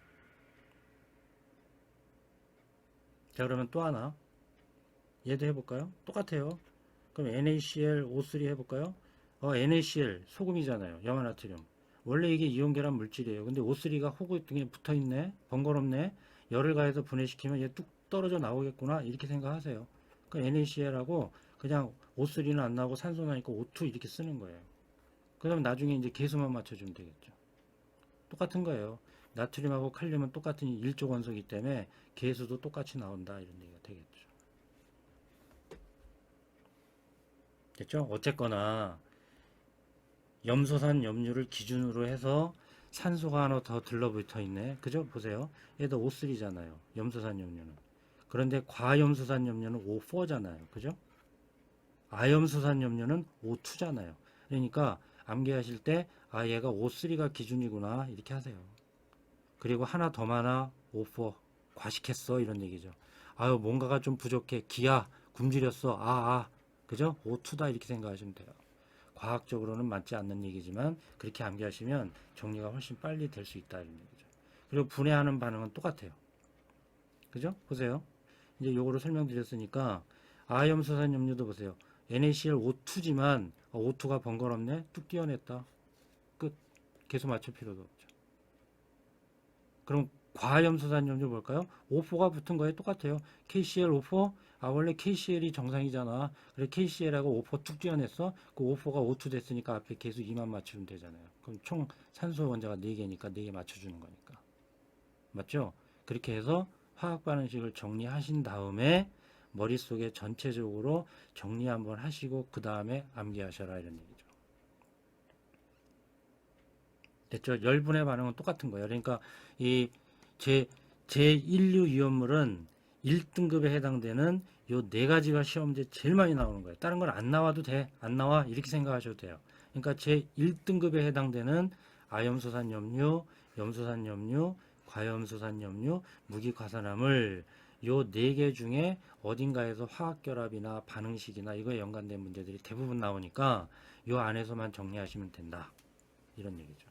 자, 그러면 또 하나. 얘도 해볼까요? 똑같아요. 그럼 NaClO3 해볼까요? NaCl 소금이잖아요. 염화나트륨. 원래 이게 이온결합 물질이에요. 근데 O3가 호구 등에 붙어있네. 번거롭네. 열을 가해서 분해시키면 얘 뚝 떨어져 나오겠구나. 이렇게 생각하세요. 그 NaCl하고 그냥 O3는 안 나오고 산소 나니까 O2 이렇게 쓰는 거예요. 그러면 나중에 이제 계수만 맞춰주면 되겠죠. 똑같은 거예요. 나트륨하고 칼륨은 똑같은 일조 원소이기 때문에 계수도 똑같이 나온다. 이런 얘기가 되겠죠. 됐죠? 어쨌거나 염소산 염류를 기준으로 해서 산소가 하나 더 들러붙어 있네. 그죠? 보세요. 얘도 O3잖아요. 염소산 염류는. 그런데 과염소산 염류는 O4잖아요. 그죠? 아염소산 염류는 O2잖아요. 그러니까 암기하실 때 아 얘가 O3가 기준이구나 이렇게 하세요. 그리고 하나 더 많아 O4 과식했어 이런 얘기죠. 아유 뭔가가 좀 부족해 기아 굶주렸어 그죠? O2다 이렇게 생각하시면 돼요. 과학적으로는 맞지 않는 얘기지만 그렇게 암기하시면 정리가 훨씬 빨리 될 수 있다 이런 얘기죠. 그리고 분해하는 반응은 똑같아요. 그죠? 보세요. 이제 요거를 설명드렸으니까 아염소산 염료도 보세요. NaClO2지만 O2가 번거롭네. 뚝 띄어냈다. 끝. 계속 맞출 필요도 없죠. 그럼 과염소산 염료 볼까요? O4가 붙은 거에 똑같아요. KClO4 원래 KCl이 정상이잖아. 그래 KCl하고 O4 툭 띄어냈어. 그 O4가 O2 됐으니까 앞에 계속 2만 맞추면 되잖아요. 그럼 총 산소 원자가 4개니까 4개 맞춰주는 거니까. 맞죠? 그렇게 해서 화학 반응식을 정리하신 다음에 머릿속에 전체적으로 정리 한번 하시고 그 다음에 암기하셔라 이런 얘기죠. 됐죠? 열분의 반응은 똑같은 거예요. 그러니까 이 제1류 위험물은 1등급에 해당되는 요 네 가지가 시험지에 제일 많이 나오는 거예요. 다른 건 안 나와도 돼. 안 나와. 이렇게 생각하셔도 돼요. 그러니까 제1등급에 해당되는 아염소산 염류, 염소산 염류, 과염소산 염류, 무기과산화물 요 네 개 중에 어딘가에서 화학결합이나 반응식이나 이거에 연관된 문제들이 대부분 나오니까 요 안에서만 정리하시면 된다. 이런 얘기죠.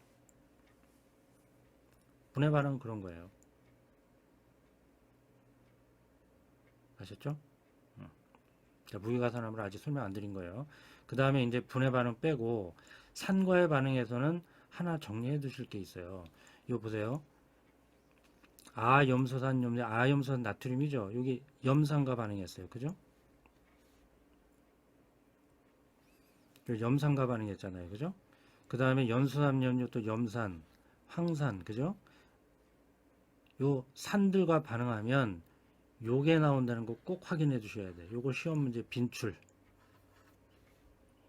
분해 반응은 그런 거예요. 아셨죠? 자, 무기가산화물 아직 설명 안 드린 거예요. 그 다음에 이제 분해 반응 빼고 산과의 반응에서는 하나 정리해 두실 게 있어요. 이거 보세요. 아염소산 염료, 아염소산 나트륨이죠. 여기 염산과 반응했어요. 그죠? 염산과 반응했잖아요. 그죠? 그 다음에 연소산 염료 또 염산, 황산, 그죠? 요 산들과 반응하면 요게 나온다는 거 꼭 확인해 주셔야 돼요. 요거 시험 문제 빈출.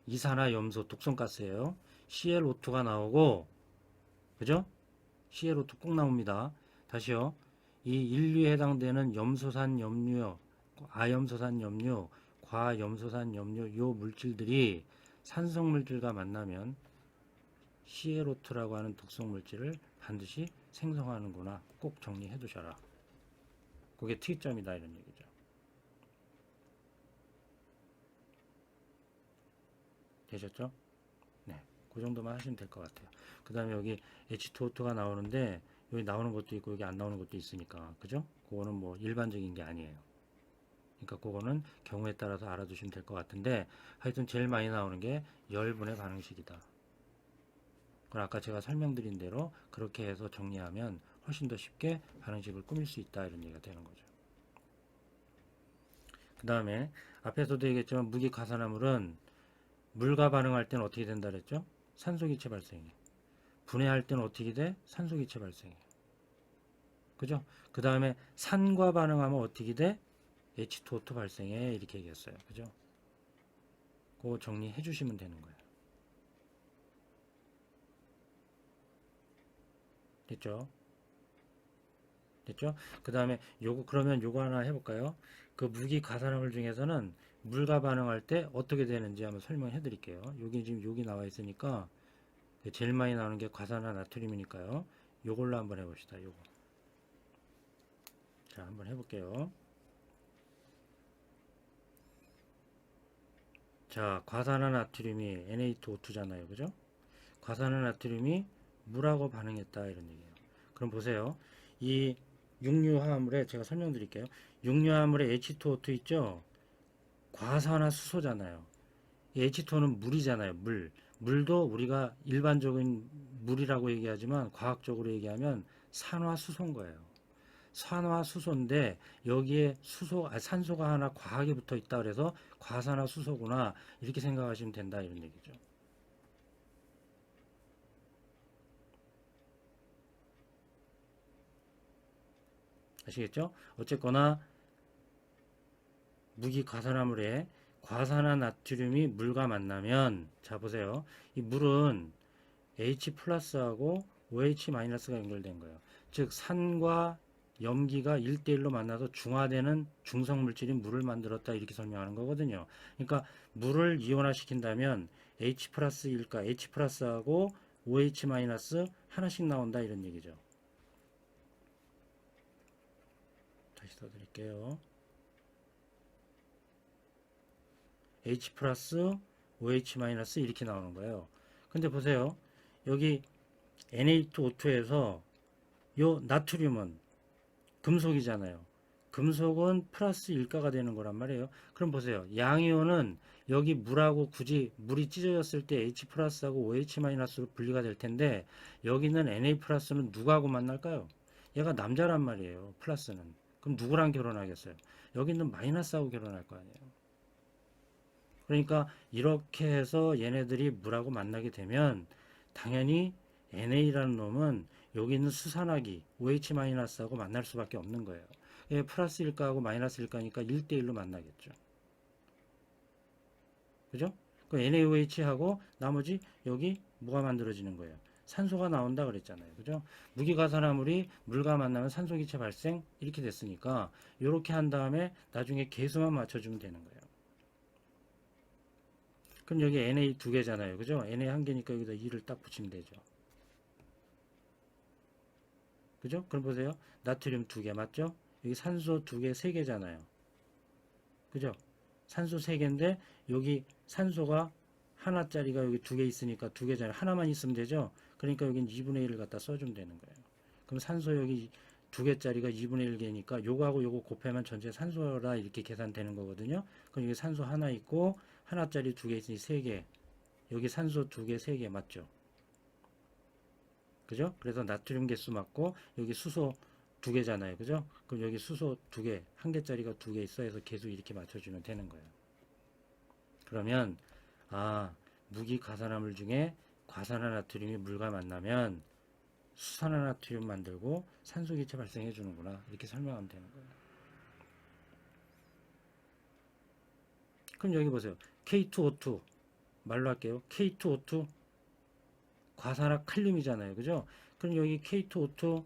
이산화염소 독성가스예요. ClO2가 나오고 그죠? ClO2 꼭 나옵니다. 다시요. 이 인류에 해당되는 염소산 염료, 아염소산 염료, 과염소산 염료 요 물질들이 산성 물질과 만나면 ClO2라고 하는 독성 물질을 반드시 생성하는구나. 꼭 정리해 두셔라. 그게 특이점이다 이런 얘기죠. 되셨죠? 네. 그 정도만 하시면 될 것 같아요. 그 다음에 여기 H2O2가 나오는데 여기 나오는 것도 있고 여기 안 나오는 것도 있으니까 그죠? 그거는 뭐 일반적인 게 아니에요. 그러니까 그거는 경우에 따라서 알아두시면 될 것 같은데 하여튼 제일 많이 나오는 게 열분의 반응식이다. 그럼 아까 제가 설명드린 대로 그렇게 해서 정리하면 훨씬 더 쉽게 반응식을 꾸밀 수 있다 이런 얘기가 되는 거죠. 그 다음에 앞에서도 얘기했지만 무기가산화물은 물과 반응할 때는 어떻게 된다 그랬죠? 산소기체 발생해. 분해할 때는 어떻게 돼? 산소기체 발생해. 그죠? 그 다음에 산과 반응하면 어떻게 돼? H2O2 발생해. 이렇게 얘기했어요. 그죠? 그거 정리해 주시면 되는 거예요. 됐죠? 됐죠? 그 다음에 요거 그러면 요거 하나 해볼까요? 그 무기 가산화물 중에서는 물과 반응할 때 어떻게 되는지 한번 설명해 드릴게요. 여기 지금 여기 나와 있으니까 제일 많이 나오는 게 과산화 나트륨이니까요. 요걸로 한번 해봅시다. 요거. 자, 한번 해볼게요. 자, 과산화 나트륨이 Na2O2잖아요. 그죠? 과산화 나트륨이 물하고 반응했다 이런 얘기예요. 그럼 보세요. 이 육류화합물에 제가 설명드릴게요. 육류화합물에 H2O2 있죠? 과산화수소잖아요. 이 H2O는 물이잖아요. 물. 물도 우리가 일반적인 물이라고 얘기하지만 과학적으로 얘기하면 산화수소인 거예요. 산화수소인데 여기에 산소가 하나 과하게 붙어 있다 그래서 과산화수소구나 이렇게 생각하시면 된다 이런 얘기죠. 아시겠죠? 어쨌거나 무기 가산화물에 과산화 나트륨이 물과 만나면, 자 보세요. 이 물은 H 플러스하고 OH 마이너스가 연결된 거예요. 즉 산과 염기가 1대1로 만나서 중화되는 중성물질인 물을 만들었다, 이렇게 설명하는 거거든요. 그러니까 물을 이온화시킨다면 H 플러스일까, H 플러스하고 OH 마이너스 하나씩 나온다, 이런 얘기죠. 다시 써드릴게요. H 플러스 OH 마이너스 이렇게 나오는 거예요. 근데 보세요. 여기 Na2O2에서 요 나트륨은 금속이잖아요. 금속은 플러스 일가가 되는 거란 말이에요. 그럼 보세요. 양이온은 여기 물하고 굳이 물이 찢어졌을 때 H 플러스하고 OH 마이너스로 분리가 될 텐데, 여기는 Na 플러스는 누구하고 만날까요? 얘가 남자란 말이에요. 플러스는. 그럼 누구랑 결혼하겠어요? 여기 있는 마이너스하고 결혼할 거 아니에요. 그러니까 이렇게 해서 얘네들이 물하고 만나게 되면 당연히 NA라는 놈은 여기 있는 수산화기 OH-하고 만날 수밖에 없는 거예요. 예, 플러스일가하고 마이너스일가니까 1대1로 만나겠죠. 그죠? 그 NaOH하고 나머지 여기 뭐가 만들어지는 거예요? 산소가 나온다 그랬잖아요. 그죠? 무기가산화물이 물과 만나면 산소기체 발생, 이렇게 됐으니까 이렇게 한 다음에 나중에 계수만 맞춰주면 되는 거예요. 그럼 여기 Na 두 개잖아요. 그죠? Na 한 개니까 여기다 2를 딱 붙이면 되죠. 그죠? 그럼 보세요. 나트륨 두 개 맞죠? 여기 산소 두 개, 세 개잖아요. 그죠? 산소 세 개인데 여기 산소가 하나짜리가 여기 두 개 있으니까 두 개잖아요. 하나만 있으면 되죠? 그러니까 여긴 2분의 1을 갖다 써주면 되는 거예요. 그럼 산소 여기 두 개짜리가 2분의 1개니까 요거하고 요거 곱하면 전체 산소라 이렇게 계산되는 거거든요. 그럼 여기 산소 하나 있고 하나짜리 두 개 있으니 세 개. 여기 산소 두 개, 세 개 맞죠? 그죠? 그래서 나트륨 개수 맞고 여기 수소 두 개잖아요. 그죠? 그럼 여기 수소 두 개, 한 개짜리가 두 개 있어 해서 개수 이렇게 맞춰주면 되는 거예요. 그러면 무기 가산화물 중에 과산화 나트륨이 물과 만나면 수산화 나트륨 만들고 산소기체 발생해 주는구나, 이렇게 설명하면 되는 거예요. 그럼 여기 보세요. K2O2 말로 할게요. K2O2 과산화 칼륨이잖아요. 그죠? 그럼 여기 K2O2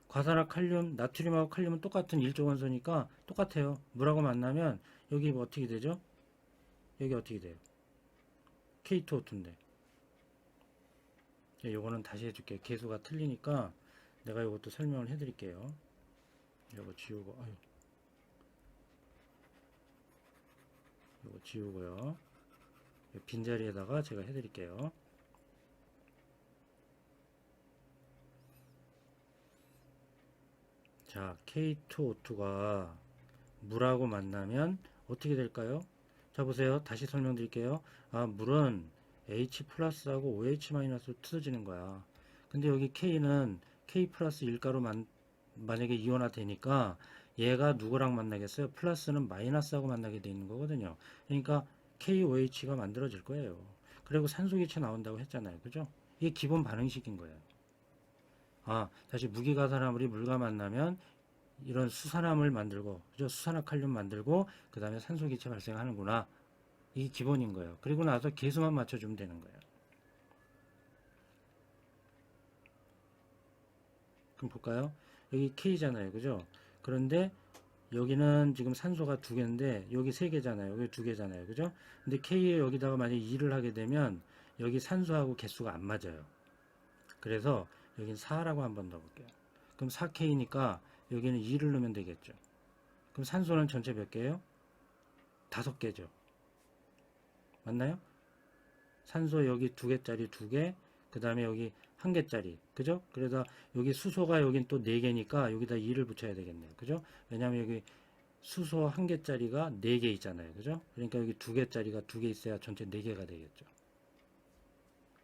과산화 칼륨, 나트륨하고 칼륨은 똑같은 일조 원소니까 똑같아요. 물하고 만나면 여기 뭐 어떻게 되죠? 여기 어떻게 돼요? K2O2인데. 요거는 다시 해줄게요. 개수가 틀리니까 내가 이것도 설명을 해드릴게요. 요거 지우고, 요거 지우고요. 빈자리에다가 제가 해드릴게요. 자, K2O2가 물하고 만나면 어떻게 될까요? 자, 보세요. 다시 설명드릴게요. 물은 H 플러스하고 OH 마이너스로 틀어지는 거야. 근데 여기 K는 K 플러스 일가로 만약에 이온화 되니까 얘가 누구랑 만나겠어요? 플러스는 마이너스하고 만나게 돼 있는 거거든요. 그러니까 KOH가 만들어질 거예요. 그리고 산소기체 나온다고 했잖아요. 그죠? 이게 기본 반응식인 거예요. 다시 무기가산화물이 물과 만나면 이런 수산화물 만들고, 그죠? 수산화칼륨 만들고, 그 다음에 산소기체 발생하는구나. 이게 기본인 거예요. 그리고 나서 개수만 맞춰주면 되는 거예요. 그럼 볼까요? 여기 K잖아요. 그죠? 그런데 여기는 지금 산소가 두 개인데 여기 세 개잖아요. 여기 두 개잖아요. 그죠? 근데 K에 여기다가 만약에 2를 하게 되면 여기 산소하고 개수가 안 맞아요. 그래서 여긴 4라고 한번 넣어볼게요. 그럼 4K니까 여기는 2를 넣으면 되겠죠. 그럼 산소는 전체 몇 개예요? 5개죠. 맞나요? 산소 여기 두 개짜리 두 개, 그 다음에 여기 한 개짜리, 그죠? 그래서 여기 수소가 여긴 또 4개니까 여기다 2를 붙여야 되겠네요. 그죠? 왜냐면 여기 수소 한 개짜리가 4개 있잖아요. 그죠? 그러니까 여기 두 개짜리가 2개 있어야 전체 4개가 되겠죠.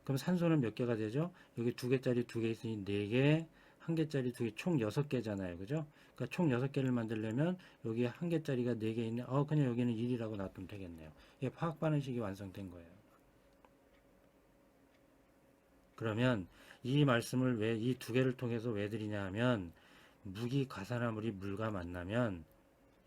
그럼 산소는 몇 개가 되죠? 여기 두 개짜리 2개 있으니 4개, 한 개짜리 2개, 총 6개잖아요. 그죠? 그러니까 총 6개를 만들려면 여기 한 개짜리가 4개 있네. 그냥 여기는 1이라고 놔두면 되겠네요. 이게 화학 반응식이 완성된 거예요. 그러면 이 말씀을 왜 이 두 개를 통해서 왜 드리냐 하면, 무기 가산화물이 물과 만나면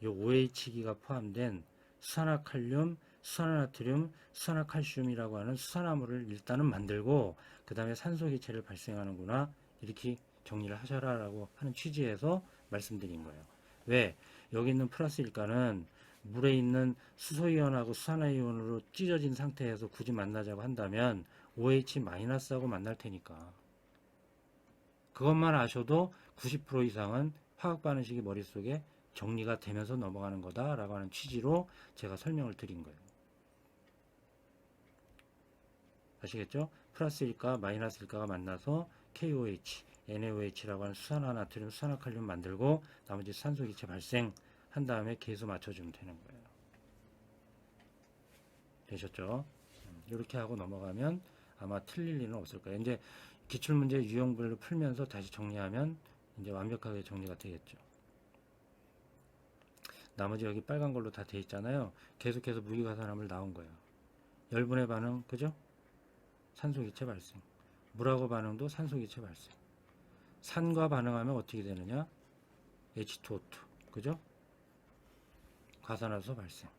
이 OH기가 포함된 수산화칼륨, 수산화나트륨, 수산화칼슘이라고 하는 수산화물을 일단은 만들고 그 다음에 산소기체를 발생하는구나, 이렇게 정리를 하셔라라고 하는 취지에서 말씀드린 거예요. 왜? 여기 있는 플러스 일가는 물에 있는 수소이온하고 수산화이온으로 찢어진 상태에서 굳이 만나자고 한다면 OH-하고 만날 테니까, 그것만 아셔도 90% 이상은 화학 반응식이 머릿속에 정리가 되면서 넘어가는 거다라고 하는 취지로 제가 설명을 드린 거예요. 아시겠죠? 플러스 일가, 마이너스 일가가 만나서 KOH, NaOH라고 하는 수산화나트륨, 수산화칼륨 만들고 나머지 산소기체 발생한 다음에 계수 맞춰주면 되는 거예요. 되셨죠? 이렇게 하고 넘어가면 아마 틀릴 일은 없을 거예요. 이제 기출문제 유형별로 풀면서 다시 정리하면 이제 완벽하게 정리가 되겠죠. 나머지 여기 빨간 걸로 다 돼 있잖아요. 계속해서 무기가산화물 나온 거예요. 열분의 반응, 그죠? 산소기체 발생. 물하고 반응도 산소기체 발생. 산과 반응하면 어떻게 되느냐? H2O2, 그죠? 가산화수소 발생.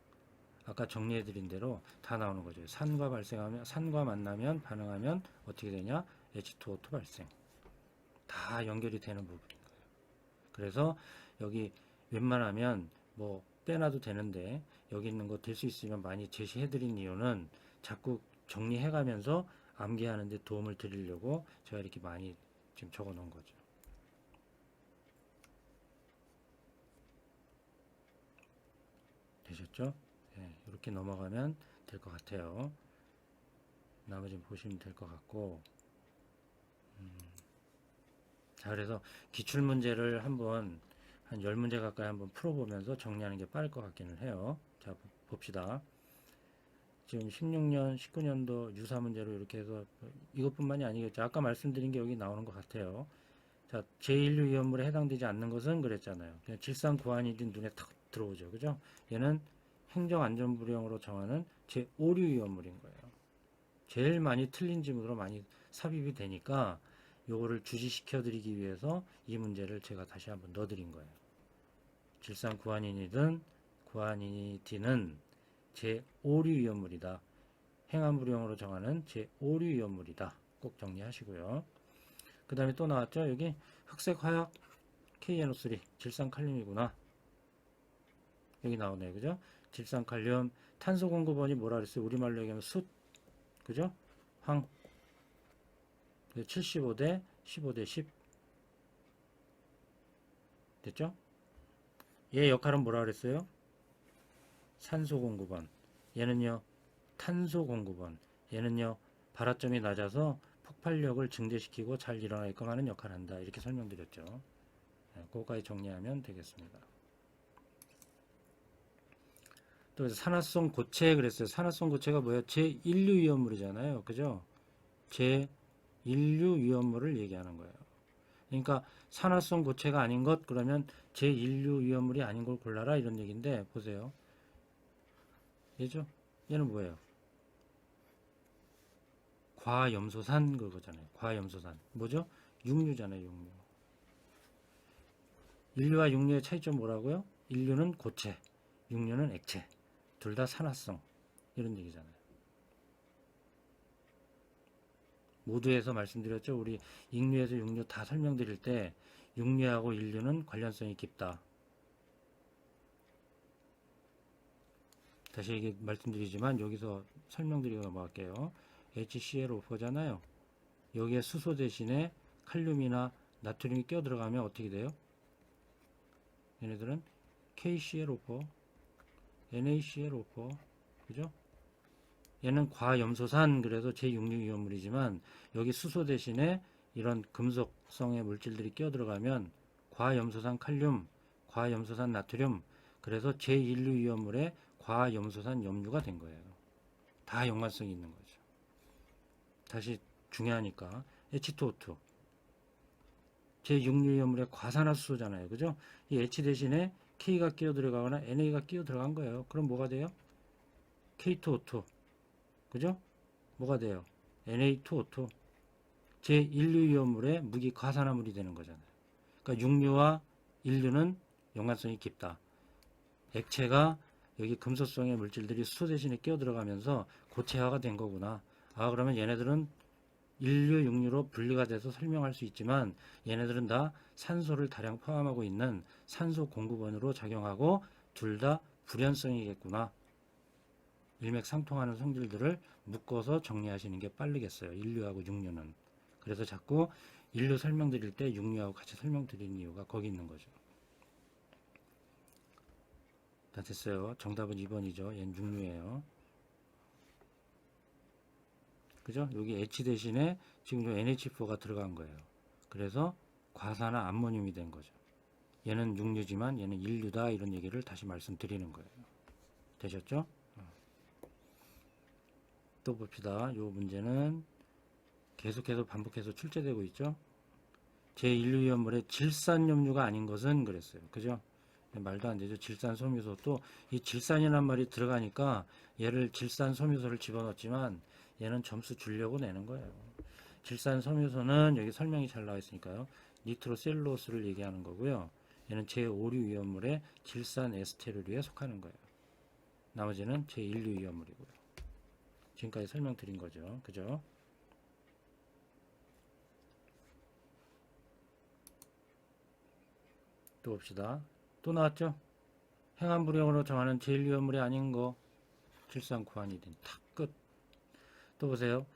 아까 정리해드린 대로 다 나오는 거죠. 산과 발생하면, 산과 만나면, 반응하면 어떻게 되냐? H2O2 발생. 다 연결이 되는 부분인 거예요. 그래서 여기 웬만하면 뭐 빼놔도 되는데 여기 있는 거 될 수 있으면 많이 제시해드린 이유는 자꾸 정리해가면서 암기하는 데 도움을 드리려고 제가 이렇게 많이 지금 적어 놓은 거죠. 되셨죠? 네, 이렇게 넘어가면 될 것 같아요. 나머지는 보시면 될 것 같고, 자, 그래서 기출문제를 한번 한 10문제 가까이 한번 풀어보면서 정리하는 게 빠를 것 같기는 해요. 자, 봅시다. 지금 16년, 19년도 유사 문제로 이렇게 해서 이것뿐만이 아니겠죠. 아까 말씀드린 게 여기 나오는 것 같아요. 자, 제1류 위험물에 해당되지 않는 것은 그랬잖아요. 그냥 질산 구한이든 눈에 탁 들어오죠. 그죠? 얘는 행정안전부령으로 정하는 제5류 위험물인 거예요. 제일 많이 틀린 지문으로 많이 삽입이 되니까 요거를 주지시켜 드리기 위해서 이 문제를 제가 다시 한번 넣어드린 거예요. 질산 구한인이든 구한인이든 제5류 위험물이다. 행안부령으로 정하는 제5류 위험물이다. 꼭 정리하시고요. 그 다음에 또 나왔죠. 여기 흑색 화약 KNO3 질산칼륨이구나. 여기 나오네요. 그죠? 질산칼륨 탄소 공급원이 뭐라 그랬어요? 우리말로 얘기하면 숯. 그죠? 황. 75대 15대 10. 됐죠? 얘 역할은 뭐라 그랬어요? 산소 공급원. 얘는요, 탄소 공급원. 얘는요, 발화점이 낮아서 폭발력을 증대시키고 잘 일어나게끔 하는 역할을 한다. 이렇게 설명드렸죠. 네, 그거까지 정리하면 되겠습니다. 또 산화성 고체 그랬어요. 산화성 고체가 뭐예요? 제1류 위험물이잖아요. 그죠? 제1류 위험물을 얘기하는 거예요. 그러니까 산화성 고체가 아닌 것, 그러면 제1류 위험물이 아닌 걸 골라라, 이런 얘기인데 보세요. 얘죠? 얘는 뭐예요? 과염소산 그거잖아요. 과염소산. 뭐죠? 육류잖아요. 육류. 인류와 육류의 차이점 뭐라고요? 인류는 고체, 육류는 액체. 둘 다 산화성. 이런 얘기잖아요. 모두에서 말씀드렸죠. 우리 익류에서 육류 다 설명드릴 때 육류하고 인류는 관련성이 깊다. 다시 얘기 말씀드리지만 여기서 설명드리고 넘어갈게요. HCl5잖아요. 여기에 수소 대신에 칼륨이나 나트륨이 끼어 들어가면 어떻게 돼요? 얘네들은 KCl5, NaCl5, 그죠? 얘는 과염소산, 그래서 제6류 위험물이지만 여기 수소 대신에 이런 금속성의 물질들이 끼어 들어가면 과염소산 칼륨, 과염소산 나트륨, 그래서 제1류 위험물의 과염소산 염류가 된 거예요. 다 연관성이 있는 거죠. 다시 중요하니까 H2O2 제6류 위험물의 과산화수소잖아요. 그죠? 이 H 대신에 K가 끼어 들어가거나 NA가 끼어 들어간 거예요. 그럼 뭐가 돼요? K2O2. 그죠? 뭐가 돼요? Na2O2. 제1류 위험물의 무기 과산화물이 되는 거잖아요. 그러니까 육류와 인류는 연관성이 깊다. 액체가 여기 금소성의 물질들이 수소 대신에 끼어 들어가면서 고체화가 된 거구나. 아, 그러면 얘네들은 인류, 육류로 분리가 돼서 설명할 수 있지만 얘네들은 다 산소를 다량 포함하고 있는 산소 공급원으로 작용하고 둘 다 불연성이겠구나. 일맥상통하는 성질들을 묶어서 정리하시는 게 빠르겠어요. 인류하고 육류는. 그래서 자꾸 인류 설명드릴 때 육류하고 같이 설명드리는 이유가 거기 있는 거죠. 다 됐어요. 정답은 2번이죠. 얘는 육류예요. 그죠? 여기 H 대신에 지금 NH4가 들어간 거예요. 그래서 과산화 암모늄이 된 거죠. 얘는 육류지만 얘는 인류다, 이런 얘기를 다시 말씀드리는 거예요. 되셨죠? 또 봅시다. 요 문제는 계속해서 반복해서 출제되고 있죠. 제1유연물의 질산염류가 아닌 것은 그랬어요. 그죠? 말도 안 되죠. 질산소묘소. 또 이 질산이란 말이 들어가니까 얘를 질산소묘소를 집어넣었지만 얘는 점수 주려고 내는 거예요. 질산소묘소는 여기 설명이 잘 나와 있으니까요. 니트로셀룰로스를 얘기하는 거고요. 얘는 제5류 위험물의 질산 에스테르류에 속하는 거예요. 나머지는 제1류 위험물이고요. 지금까지 설명드린 거죠. 그죠? 또 봅시다. 또 나왔죠? 행함부령으로 정하는 제1위험물이 아닌 거. 질산구안이든 탁 끝. 또 보세요.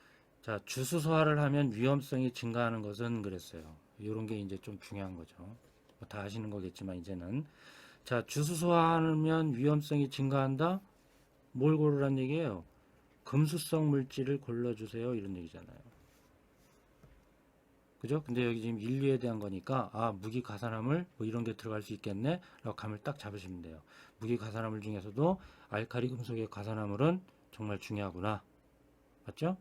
자, 주수소화를 하면 위험성이 증가하는 것은 그랬어요. 이런 게 이제 좀 중요한 거죠. 뭐 다 아시는 거겠지만 이제는. 자, 주수소화하면 위험성이 증가한다? 뭘 고르란 얘기예요? 금수성 물질을 골라주세요. 이런 얘기잖아요. 그죠? 근데 여기 지금 인류에 대한 거니까, 아, 무기 가산화물 뭐 이런 게 들어갈 수 있겠네 라고 감을 딱 잡으시면 돼요. 무기 가산화물 중에서도 알카리 금속의 가산화물은 정말 중요하구나. 맞죠?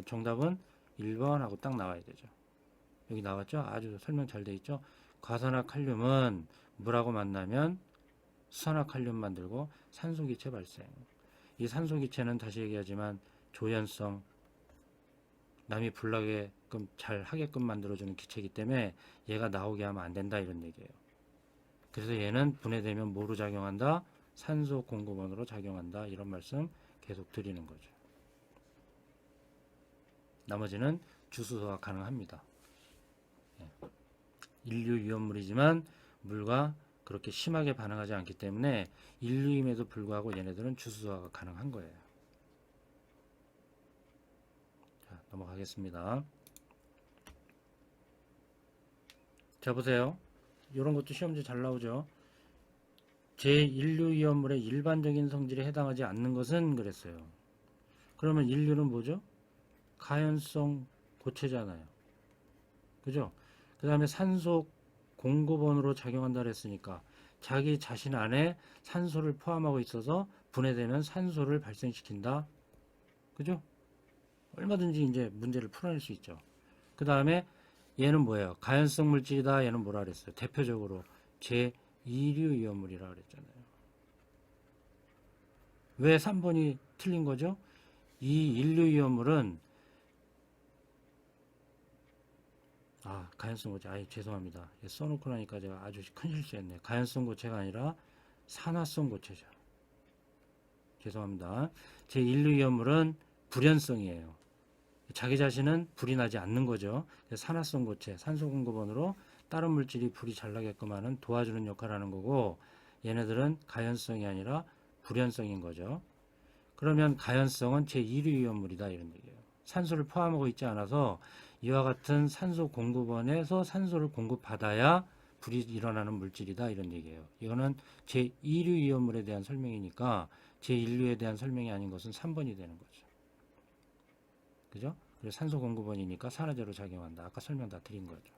정답은 1번 하고 딱 나와야 되죠. 여기 나왔죠? 아주 설명 잘 돼 있죠? 과산화칼륨은 물하고 만나면 수산화칼륨 만들고 산소기체 발생. 이 산소기체는 다시 얘기하지만 조연성, 남이 불나게끔 잘 하게끔 만들어주는 기체이기 때문에 얘가 나오게 하면 안 된다, 이런 얘기예요. 그래서 얘는 분해되면 뭐로 작용한다? 산소 공급원으로 작용한다, 이런 말씀 계속 드리는 거죠. 나머지는 주수소화 가능합니다. 인류 위험물이지만 물과 그렇게 심하게 반응하지 않기 때문에 인류임에도 불구하고 얘네들은 주수소화가 가능한 거예요. 자, 넘어가겠습니다. 자, 보세요. 이런 것도 시험지 잘 나오죠. 제1류 위험물의 일반적인 성질에 해당하지 않는 것은 그랬어요. 그러면 인류는 뭐죠? 가연성 고체잖아요. 그죠? 그 다음에 산소 공급원으로 작용한다 그랬으니까 자기 자신 안에 산소를 포함하고 있어서 분해되면 산소를 발생시킨다. 그죠? 얼마든지 이제 문제를 풀어낼 수 있죠. 그 다음에 얘는 뭐예요? 가연성 물질이다. 얘는 뭐라 그랬어요? 대표적으로 제2류 위험물이라 그랬잖아요. 왜 3번이 틀린 거죠? 이 인류 위험물은 가연성 고체. 죄송합니다. 써놓고 나니까 제가 아주 큰 실수했네. 가연성 고체가 아니라 산화성 고체죠. 죄송합니다. 제1류 위험물은 불연성이에요. 자기 자신은 불이 나지 않는 거죠. 산화성 고체, 산소 공급원으로 다른 물질이 불이 잘 나게끔 하는 도와주는 역할을 하는 거고, 얘네들은 가연성이 아니라 불연성인 거죠. 그러면 가연성은 제1류 위험물이다, 이런 얘기예요. 산소를 포함하고 있지 않아서 이와 같은 산소 공급원에서 산소를 공급받아야 불이 일어나는 물질이다, 이런 얘기예요. 이거는 제2류 위험물에 대한 설명이니까 제1류에 대한 설명이 아닌 것은 3번이 되는 거죠. 그죠? 그래서 산소 공급원이니까 산화제로 작용한다. 아까 설명 다 드린 거죠.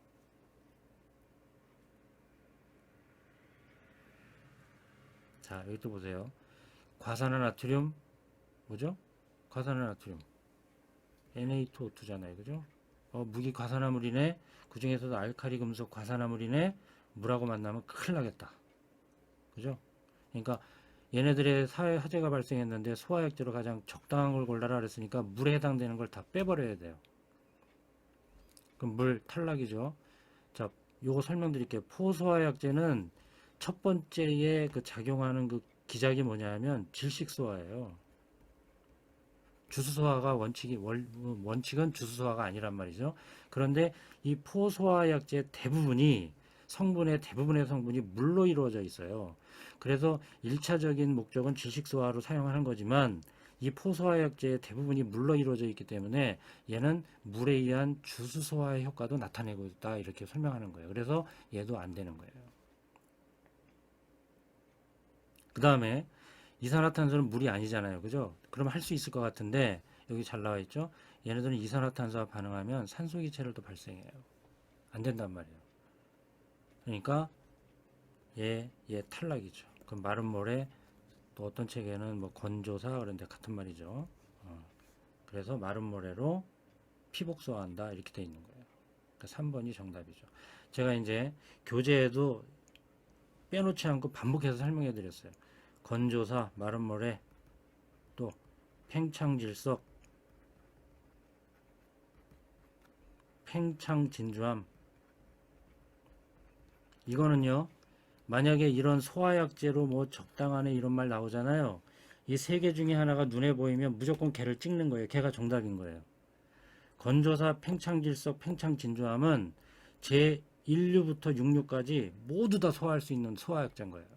자, 여기 또 보세요. 과산화나트륨 뭐죠? 과산화나트륨 Na2O2잖아요. 그죠? 무기 과산화물이네. 그 중에서도 알카리 금속 과산화물이네. 물하고 만나면 큰일 나겠다. 그죠? 그러니까 얘네들의 사회 화재가 발생했는데 소화약제로 가장 적당한 걸 골라라 그랬으니까 물에 해당되는 걸 다 빼버려야 돼요. 그럼 물 탈락이죠. 자, 요거 설명드릴게요. 포소화약제는 첫 번째에 그 작용하는 그 기작이 뭐냐면 질식소화예요. 주수소화가 원칙은 주수소화가 아니란 말이죠. 그런데 이 포소화약제 대부분이 대부분의 성분이 물로 이루어져 있어요. 그래서 1차적인 목적은 질식소화로 사용하는 거지만 이 포소화약제의 대부분이 물로 이루어져 있기 때문에 얘는 물에 의한 주수소화의 효과도 나타내고 있다 이렇게 설명하는 거예요. 그래서 얘도 안 되는 거예요. 그 다음에 이산화탄소는 물이 아니잖아요. 그죠? 그럼 할 수 있을 것 같은데 여기 잘 나와 있죠? 얘네들은 이산화탄소와 반응하면 산소기체를 또 발생해요. 안 된단 말이에요. 그러니까 얘 탈락이죠. 그럼 마른 모래 또 어떤 책에는 뭐 건조사 그런데 같은 말이죠. 그래서 마른 모래로 피복소화한다 이렇게 돼 있는 거예요. 그러니까 3번이 정답이죠. 제가 이제 교재에도 빼놓지 않고 반복해서 설명해 드렸어요. 건조사, 마른 모래, 또 팽창질석, 팽창진주암 이거는요. 만약에 이런 소화약제로 뭐 적당하네 이런 말 나오잖아요. 이 세 개 중에 하나가 눈에 보이면 무조건 걔를 찍는 거예요. 걔가 정답인 거예요. 건조사, 팽창질석, 팽창진주암은 제 1류부터 6류까지 모두 다 소화할 수 있는 소화약제인 거예요.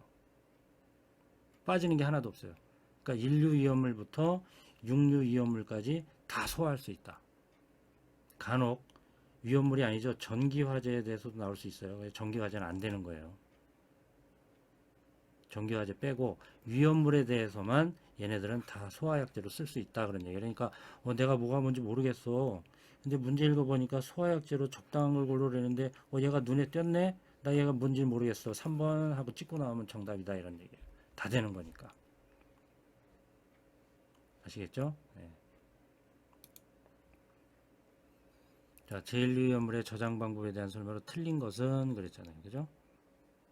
빠지는 게 하나도 없어요. 그러니까 1류 위험물부터 6류 위험물까지 다 소화할 수 있다. 간혹 위험물이 아니죠. 전기화재에 대해서도 나올 수 있어요. 전기화재는 안 되는 거예요. 전기화재 빼고 위험물에 대해서만 얘네들은 다 소화약제로 쓸 수 있다 그런 얘기. 그러니까 내가 뭐가 뭔지 모르겠어. 근데 문제 읽어보니까 소화약제로 적당한 걸 고르려는데 얘가 눈에 띄었네? 나 얘가 뭔지 모르겠어. 3번 하고 찍고 나오면 정답이다 이런 얘기예요. 다 되는 거니까. 아시겠죠? 네. 자, 제1유연물의 저장 방법에 대한 설명으로 틀린 것은 그랬잖아요. 그죠?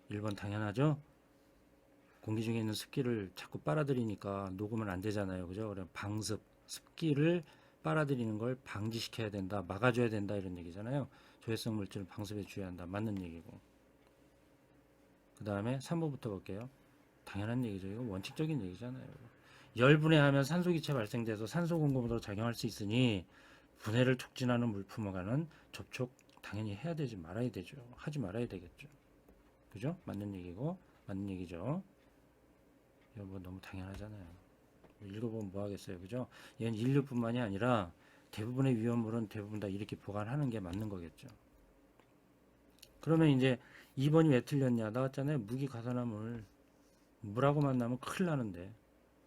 1번 당연하죠? 공기 중에 있는 습기를 자꾸 빨아들이니까 녹으면 안 되잖아요. 그죠? 그럼 방습, 습기를 빨아들이는 걸 방지시켜야 된다, 막아줘야 된다 이런 얘기잖아요. 조해성 물질을 방습에 주의해야 한다. 맞는 얘기고. 그 다음에 3번부터 볼게요. 당연한 얘기죠. 이거 원칙적인 얘기잖아요. 열 분해하면 산소기체 발생돼서 산소 공급으로 작용할 수 있으니 분해를 촉진하는 물품과는 접촉 당연히 해야 되지 말아야 되죠. 하지 말아야 되겠죠. 그죠? 맞는 얘기고 맞는 얘기죠. 이거 뭐 너무 당연하잖아요. 읽어보면 뭐 하겠어요. 그죠? 얘는 인류뿐만이 아니라 대부분의 위험물은 대부분 다 이렇게 보관하는 게 맞는 거겠죠. 그러면 이제 2번이 왜 틀렸냐 나왔잖아요. 무기가산화물 물하고 만나면 큰일 나는데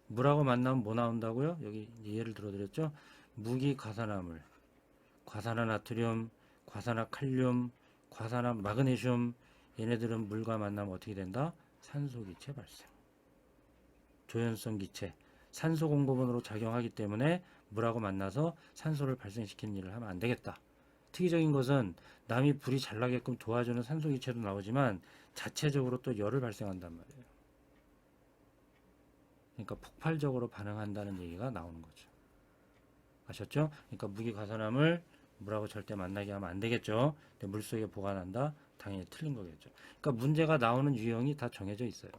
물하고 만나면 뭐 나온다고요? 여기 예를 들어드렸죠. 무기가산화물 과산화나트륨, 과산화칼륨, 과산화마그네슘 얘네들은 물과 만나면 어떻게 된다? 산소기체 발생. 조연성 기체, 산소 공급원으로 작용하기 때문에 물하고 만나서 산소를 발생시키는 일을 하면 안 되겠다. 특이적인 것은 남이 불이 잘 나게끔 도와주는 산소 기체도 나오지만 자체적으로 또 열을 발생한단 말이에요. 그러니까 폭발적으로 반응한다는 얘기가 나오는 거죠. 아셨죠? 그러니까 무기가산화물 물하고 절대 만나게 하면 안 되겠죠. 근데 물속에 보관한다? 당연히 틀린 거겠죠. 그러니까 문제가 나오는 유형이 다 정해져 있어요.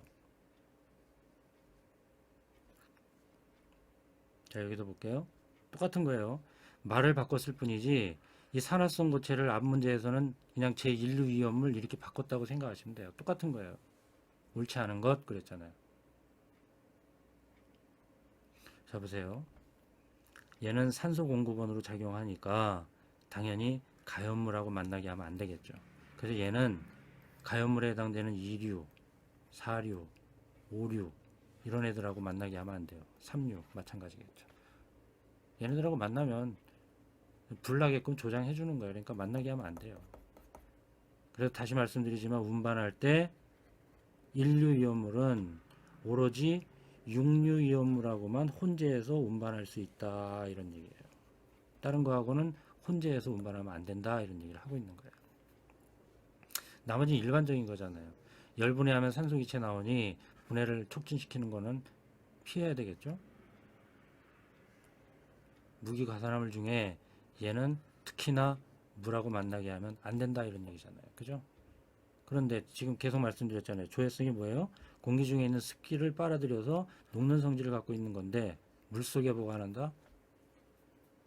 자, 여기도 볼게요. 똑같은 거예요. 말을 바꿨을 뿐이지 이 산화성 고체를 앞 문제에서는 그냥 제1류 위험물 이렇게 바꿨다고 생각하시면 돼요. 똑같은 거예요. 옳지 않은 것 그랬잖아요. 자, 보세요. 얘는 산소 공급원으로 작용하니까 당연히 가연물하고 만나게 하면 안 되겠죠. 그래서 얘는 가연물에 해당되는 2류, 4류, 5류 이런 애들하고 만나게 하면 안 돼요. 3류 마찬가지겠죠. 얘네들하고 만나면 불나게끔 조장해 주는 거예요. 그러니까 만나게 하면 안 돼요. 그래서 다시 말씀드리지만 운반할 때 1류 위험물은 오로지 6류 위험물하고만 혼재해서 운반할 수 있다 이런 얘기예요. 다른 거하고는 혼재해서 운반하면 안 된다 이런 얘기를 하고 있는 거예요. 나머지 일반적인 거잖아요. 열분해하면 산소기체 나오니 분해를 촉진시키는 거는 피해야 되겠죠. 무기가산화물 중에 얘는 특히나 물하고 만나게 하면 안 된다 이런 얘기잖아요. 그죠? 그런데 지금 계속 말씀드렸잖아요. 조해성이 뭐예요? 공기 중에 있는 습기를 빨아들여서 녹는 성질을 갖고 있는 건데 물속에 보관한다?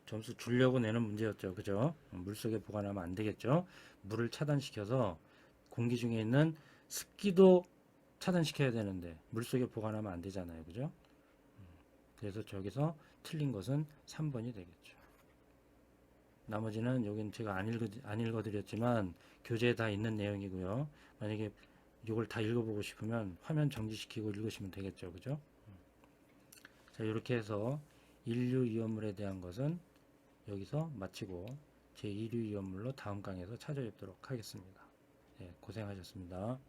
점수 주려고 내는 문제였죠. 그죠? 물속에 보관하면 안 되겠죠. 물을 차단시켜서 공기 중에 있는 습기도 차단시켜야 되는데 물속에 보관하면 안 되잖아요. 그죠? 그래서 저기서 틀린 것은 3번이 되겠죠. 나머지는 여긴 제가 안 읽어드렸지만 교재에 다 있는 내용이고요. 만약에 이걸 다 읽어보고 싶으면 화면 정지시키고 읽으시면 되겠죠. 그죠? 자, 이렇게 해서 인류위험물에 대한 것은 여기서 마치고 제2류 위험물로 다음 강에서 찾아뵙도록 하겠습니다. 네, 고생하셨습니다.